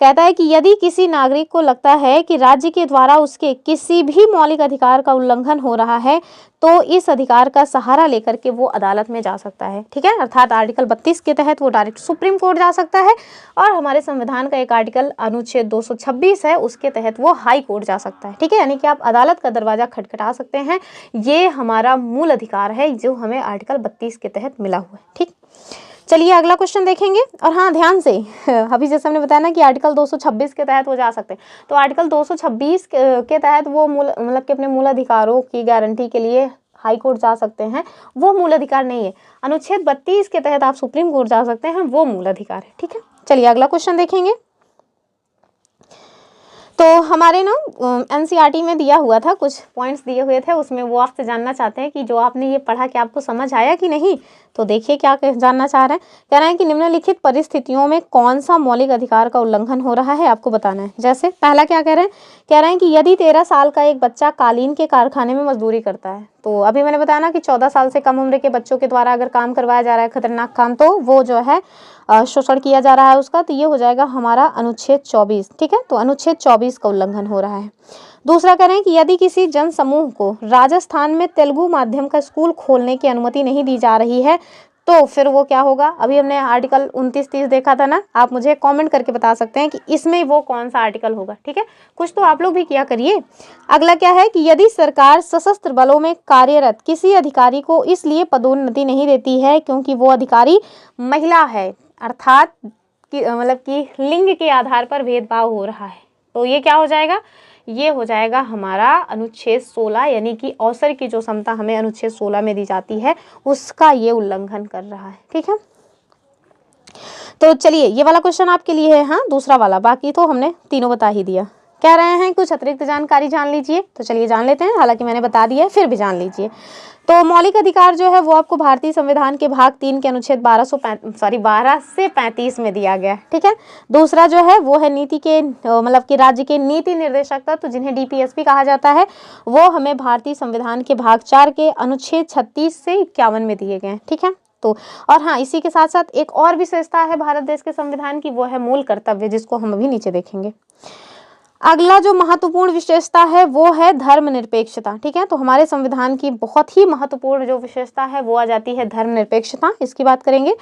कहता है कि यदि किसी नागरिक को लगता है कि राज्य के द्वारा उसके किसी भी मौलिक अधिकार का उल्लंघन हो रहा है तो इस अधिकार का सहारा लेकर के वो अदालत में जा सकता है। ठीक है, अर्थात आर्टिकल 32 के तहत वो डायरेक्ट सुप्रीम कोर्ट जा सकता है, और हमारे संविधान का एक आर्टिकल अनुच्छेद 226 है, उसके तहत वो हाई कोर्ट जा सकता है। ठीक है, यानी कि आप अदालत का दरवाजा खटखटा सकते हैं। ये हमारा मूल अधिकार है जो हमें आर्टिकल 32 के तहत मिला हुआ है। ठीक, चलिए अगला क्वेश्चन देखेंगे। और हाँ, ध्यान से, अभी जैसे हमने बताया ना कि आर्टिकल 226 के तहत वो जा सकते हैं, तो आर्टिकल 226 के तहत वो मतलब कि अपने मूल अधिकारों की गारंटी के लिए हाई कोर्ट जा सकते हैं, वो मूल अधिकार नहीं है। अनुच्छेद 32 के तहत आप सुप्रीम कोर्ट जा सकते हैं, वो मूल अधिकार है। ठीक है, चलिए अगला क्वेश्चन देखेंगे। तो हमारे ना एनसीईआरटी में दिया हुआ था, कुछ पॉइंट्स दिए हुए थे, उसमें वो आपसे जानना चाहते हैं कि जो आपने ये पढ़ा कि आपको समझ आया कि नहीं। तो देखिए क्या जानना चाह रहे हैं। कह रहे हैं कि निम्नलिखित परिस्थितियों में कौन सा मौलिक अधिकार का उल्लंघन हो रहा है, आपको बताना है। जैसे पहला क्या कह रहे हैं? कह रहे हैं कि यदि 13 साल का एक बच्चा कालीन के कारखाने में मजदूरी करता है, तो अभी मैंने बताया ना कि 14 साल से कम उम्र के बच्चों के द्वारा अगर काम करवाया जा रहा है खतरनाक काम, तो वो जो है शोषण किया जा रहा है उसका, तो ये हो जाएगा हमारा अनुच्छेद 24। ठीक है, तो अनुच्छेद 24 का उल्लंघन हो रहा है। दूसरा कह रहे हैं कि यदि किसी जन समूह को राजस्थान में तेलुगु माध्यम का स्कूल खोलने की अनुमति नहीं दी जा रही है, तो फिर वो क्या होगा? अभी हमने आर्टिकल 29-30 देखा था ना, आप मुझे कमेंट करके बता सकते हैं कि इसमें वो कौन सा आर्टिकल होगा। ठीक है, कुछ तो आप लोग भी किया करिए। अगला क्या है कि यदि सरकार सशस्त्र बलों में कार्यरत किसी अधिकारी को इसलिए पदोन्नति नहीं देती है क्योंकि वो अधिकारी महिला है, अर्थात मतलब कि लिंग के आधार पर भेदभाव हो रहा है, तो ये क्या हो जाएगा? ये हो जाएगा हमारा अनुच्छेद 16, यानी कि अवसर की जो समता हमें अनुच्छेद 16 में दी जाती है, उसका ये उल्लंघन कर रहा है। ठीक है, तो चलिए ये वाला क्वेश्चन आपके लिए है, हाँ दूसरा वाला, बाकी तो हमने तीनों बता ही दिया। कह रहे हैं कुछ अतिरिक्त जानकारी जान लीजिए, तो चलिए जान लेते हैं, हालांकि मैंने बता दिया है, फिर भी जान लीजिए। तो मौलिक अधिकार जो है वो आपको भारतीय संविधान के भाग 3 के अनुच्छेद 12 से 35 में दिया गया है। ठीक है, दूसरा जो है वो है नीति के मतलब कि राज्य के नीति निर्देशक तत्व, जिन्हें डीपीएसपी कहा जाता है, वो हमें भारतीय संविधान के भाग 4 के अनुच्छेद 36 से 51 में दिए गए हैं। ठीक है, तो और हाँ, इसी के साथ साथ एक और विशेषता है भारत देश के संविधान की, वो है मूल कर्तव्य, जिसको हम अभी नीचे देखेंगे। अगला जो महत्वपूर्ण विशेषता है वो है धर्मनिरपेक्षता। ठीक है, तो हमारे संविधान की बहुत ही महत्वपूर्ण जो विशेषता है वो आ जाती है धर्मनिरपेक्षता, इसकी बात करेंगे।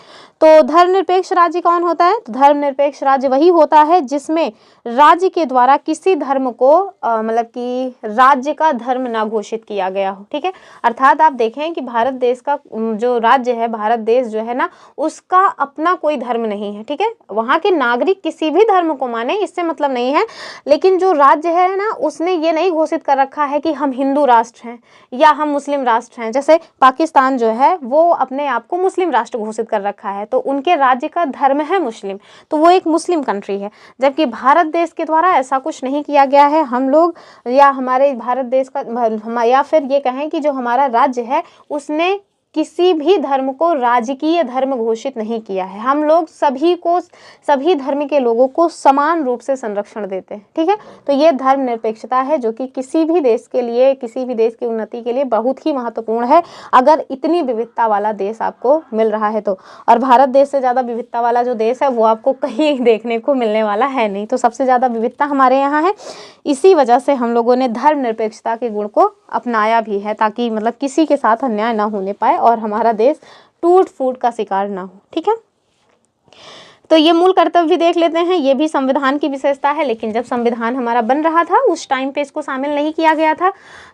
तो धर्मनिरपेक्ष राज्य कौन होता है? तो धर्मनिरपेक्ष राज्य वही होता है जिसमें राज्य के द्वारा किसी धर्म को मतलब कि राज्य का धर्म ना घोषित किया गया हो। ठीक है, अर्थात आप देखें कि भारत देश का जो राज्य है, भारत देश जो है ना, उसका अपना कोई धर्म नहीं है। ठीक है, वहाँ के नागरिक किसी भी धर्म को माने, इससे मतलब नहीं है, लेकिन जो राज्य है ना, उसने ये नहीं घोषित कर रखा है कि हम हिंदू राष्ट्र हैं या हम मुस्लिम राष्ट्र हैं। जैसे पाकिस्तान जो है वो अपने आप को मुस्लिम राष्ट्र घोषित कर रखा है, तो उनके राज्य का धर्म है मुस्लिम, तो वो एक मुस्लिम कंट्री है। जबकि भारत देश के द्वारा ऐसा कुछ नहीं किया गया है। हम लोग या हमारे भारत देश का या फिर ये कहें कि जो हमारा राज्य है उसने किसी भी धर्म को राजकीय धर्म घोषित नहीं किया है। हम लोग सभी धर्म के लोगों को समान रूप से संरक्षण देते हैं। ठीक है, तो ये धर्मनिरपेक्षता है जो कि किसी भी देश के लिए, किसी भी देश की उन्नति के लिए बहुत ही महत्वपूर्ण है, अगर इतनी विविधता वाला देश आपको मिल रहा है तो। और भारत देश से ज़्यादा विविधता वाला जो देश है वो आपको कहीं देखने को मिलने वाला है नहीं, तो सबसे ज़्यादा विविधता हमारे यहाँ है। इसी वजह से हम लोगों ने धर्मनिरपेक्षता के गुण को अपनाया भी है, ताकि मतलब किसी के साथ अन्याय ना होने पाए और हमारा देश टूट फूट का शिकार ना हो। ठीक है, तो ये मूल कर्तव्य भी देख लेते हैं, ये भी संविधान की विशेषता है, लेकिन जब संविधान हमारा बन रहा था उस टाइम पे इसको शामिल नहीं किया गया था,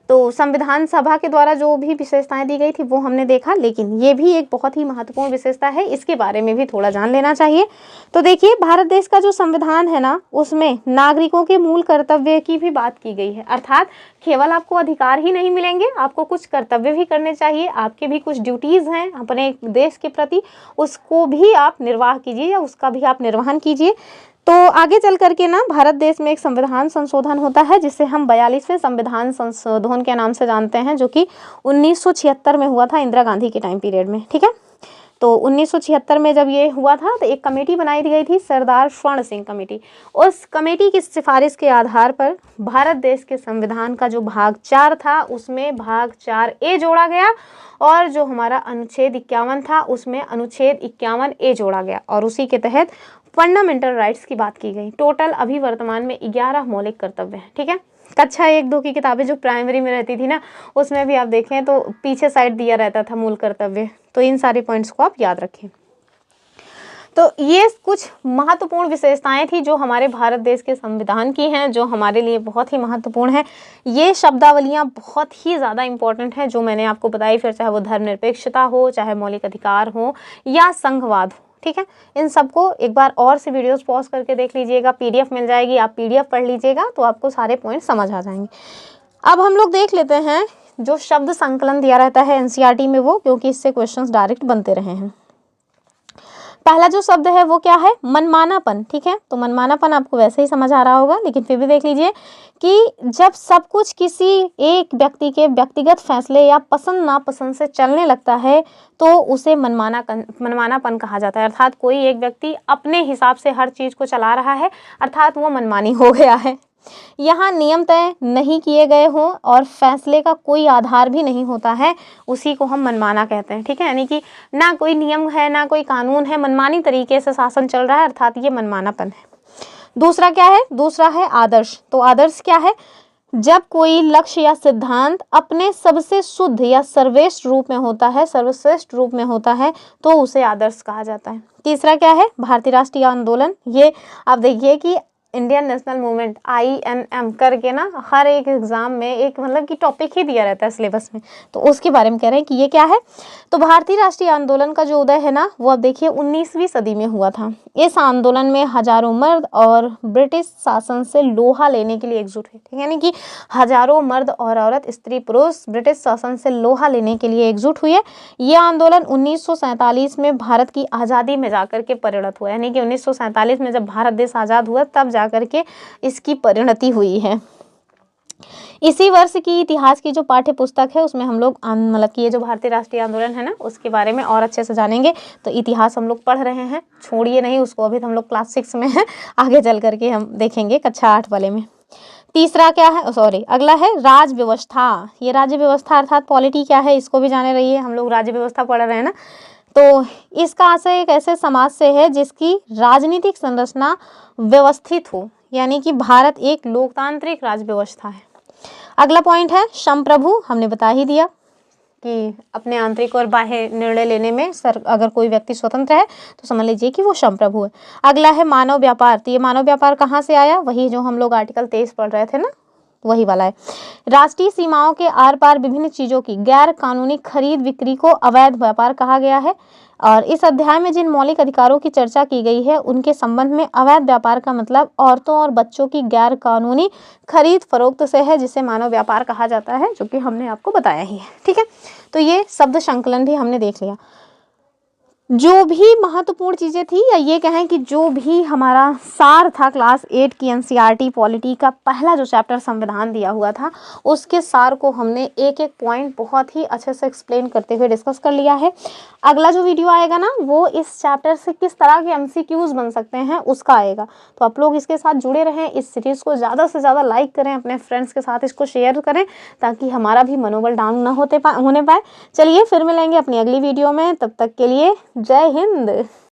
तो संविधान सभा के द्वारा जो भी विशेषताएं दी गई थी वो हमने देखा, लेकिन ये भी एक बहुत ही महत्वपूर्ण विशेषता है, इसके बारे में भी थोड़ा जान लेना चाहिए। तो देखिए, भारत देश का जो संविधान है ना, उसमें नागरिकों के मूल कर्तव्य की भी बात की गई है, अर्थात केवल आपको अधिकार ही नहीं मिलेंगे, आपको कुछ कर्तव्य भी करने चाहिए, आपके भी कुछ ड्यूटीज़ हैं अपने देश के प्रति, उसको भी आप निर्वाह कीजिए या उसका भी आप निर्वहन कीजिए। तो आगे चल करके ना भारत देश में एक संविधान संशोधन होता है जिसे हम 42वें संविधान संशोधन के नाम से जानते हैं, जो कि 1976 में हुआ था, इंदिरा गांधी के टाइम पीरियड में। ठीक है, तो 1976 में जब ये हुआ था तो एक कमेटी बनाई गई थी, सरदार स्वर्ण सिंह कमेटी। उस कमेटी की सिफारिश के आधार पर भारत देश के संविधान का जो भाग 4 था उसमें भाग 4A जोड़ा गया, और जो हमारा अनुच्छेद 51 था उसमें अनुच्छेद 51A जोड़ा गया, और उसी के तहत फंडामेंटल राइट्स की बात की गई। टोटल अभी वर्तमान में 11 मौलिक कर्तव्य हैं। ठीक है, कक्षा 1-2 की किताबें जो प्राइमरी में रहती थी ना, उसमें भी आप देखें तो पीछे साइड दिया रहता था मूल कर्तव्य। तो इन सारे पॉइंट्स को आप याद रखें। तो ये कुछ महत्वपूर्ण विशेषताएं थी जो हमारे भारत देश के संविधान की हैं, जो हमारे लिए बहुत ही महत्वपूर्ण है। ये शब्दावलियां बहुत ही ज़्यादा इंपॉर्टेंट हैं जो मैंने आपको बताई, फिर चाहे वो धर्मनिरपेक्षता हो, चाहे मौलिक अधिकार हो या संघवाद हो। ठीक है, इन सबको एक बार और से वीडियोस पॉज करके देख लीजिएगा, PDF मिल जाएगी, आप PDF पढ़ लीजिएगा तो आपको सारे पॉइंट समझ आ जाएंगे। अब हम लोग देख लेते हैं जो शब्द संकलन दिया रहता है NCERT में वो, क्योंकि इससे क्वेश्चंस डायरेक्ट बनते रहे हैं। पहला जो शब्द है वो क्या है? मनमानापन। ठीक है, तो मनमानापन आपको वैसे ही समझ आ रहा होगा, लेकिन फिर भी देख लीजिए कि जब सब कुछ किसी एक व्यक्ति के व्यक्तिगत फैसले या पसंद नापसंद से चलने लगता है तो उसे मनमानापन कहा जाता है। अर्थात कोई एक व्यक्ति अपने हिसाब से हर चीज़ को चला रहा है, अर्थात वो मनमानी हो गया है। यहाँ नियम तय नहीं किए गए हों और फैसले का कोई आधार भी नहीं होता है, उसी को हम मनमाना कहते हैं। ठीक है, यानी कि ना कोई नियम है ना कोई कानून है, मनमानी तरीके से शासन चल रहा है, अर्थात ये मनमानापन है। दूसरा क्या है? दूसरा है आदर्श। तो आदर्श क्या है? जब कोई लक्ष्य या सिद्धांत अपने सबसे शुद्ध या सर्वश्रेष्ठ रूप में होता है तो उसे आदर्श कहा जाता है। तीसरा क्या है? भारतीय राष्ट्रीय आंदोलन। ये आप देखिए कि इंडियन नेशनल मूवमेंट INM करके ना हर एक एग्जाम में एक मतलब कि टॉपिक ही दिया रहता है सिलेबस में, तो उसके बारे में कह रहे हैं कि ये क्या है। तो भारतीय राष्ट्रीय आंदोलन का जो उदय है ना वो आप देखिए 19वीं सदी में हुआ था। इस आंदोलन में हजारों मर्द और ब्रिटिश शासन से लोहा लेने के लिए एकजुट हुए। ठीक है, यानी कि हजारों मर्द और औरत, स्त्री पुरुष ब्रिटिश शासन से लोहा लेने के लिए एकजुट हुए। ये आंदोलन 1947 में भारत की आज़ादी में जाकर के परिणत हुआ, यानी कि 1947 में जब भारत देश आज़ाद हुआ तब जाकर के इसकी परिणति हुई है। इसी वर्ष की इतिहास की जो पाठ्य पुस्तक है उसमें हम लोग मतलब कि ये जो भारतीय राष्ट्रीय आंदोलन है ना उसके बारे में और अच्छे से जानेंगे। तो इतिहास हम लोग पढ़ रहे हैं, छोड़िए नहीं उसको, अभी तो हम लोग क्लास 6 में है, आगे चल करके हम देखेंगे कक्षा 8 वाले में। तीसरा क्या है? अगला है राज्य व्यवस्था। ये राज्य व्यवस्था अर्थात पॉलिटी क्या है इसको भी जाने रहिए, हम लोग राज्य व्यवस्था पढ़ रहे हैं ना। तो इसका आशय एक ऐसे समाज से है जिसकी राजनीतिक संरचना व्यवस्थित हो, यानी कि भारत एक लोकतांत्रिक राज्य व्यवस्था है। अगला पॉइंट है संप्रभु। हमने बता ही दिया कि अपने आंतरिक और बाह्य निर्णय लेने में अगर कोई व्यक्ति स्वतंत्र है तो समझ लीजिए कि वो संप्रभु है। अगला है मानव व्यापार। तो ये मानव व्यापार कहाँ से आया? वही जो हम लोग आर्टिकल 23 पढ़ रहे थे ना, वही वाला है। राष्ट्रीय सीमाओं के आर पार विभिन्न चीजों की गैर कानूनी खरीद बिक्री को अवैध व्यापार कहा गया है। और इस अध्याय में जिन मौलिक अधिकारों की चर्चा की गई है उनके संबंध में अवैध व्यापार का मतलब औरतों और बच्चों की गैर कानूनी खरीद फरोख्त से है, जिसे मानव व्यापार कहा जाता है, जो कि हमने आपको बताया ही है। ठीक है, तो ये शब्द संकलन भी हमने देख लिया। जो भी महत्वपूर्ण चीज़ें थी, या ये कहें कि जो भी हमारा सार था क्लास 8 की NCERT पॉलिटी का पहला जो चैप्टर संविधान दिया हुआ था, उसके सार को हमने एक एक पॉइंट बहुत ही अच्छे से एक्सप्लेन करते हुए डिस्कस कर लिया है। अगला जो वीडियो आएगा ना वो इस चैप्टर से किस तरह के MCQs बन सकते हैं उसका आएगा। तो आप लोग इसके साथ जुड़े रहें, इस सीरीज़ को ज़्यादा से ज़्यादा लाइक करें, अपने फ्रेंड्स के साथ इसको शेयर करें ताकि हमारा भी मनोबल डाउन ना होने पाए। चलिए फिर मिलेंगे अपनी अगली वीडियो में, तब तक के लिए जय हिंद।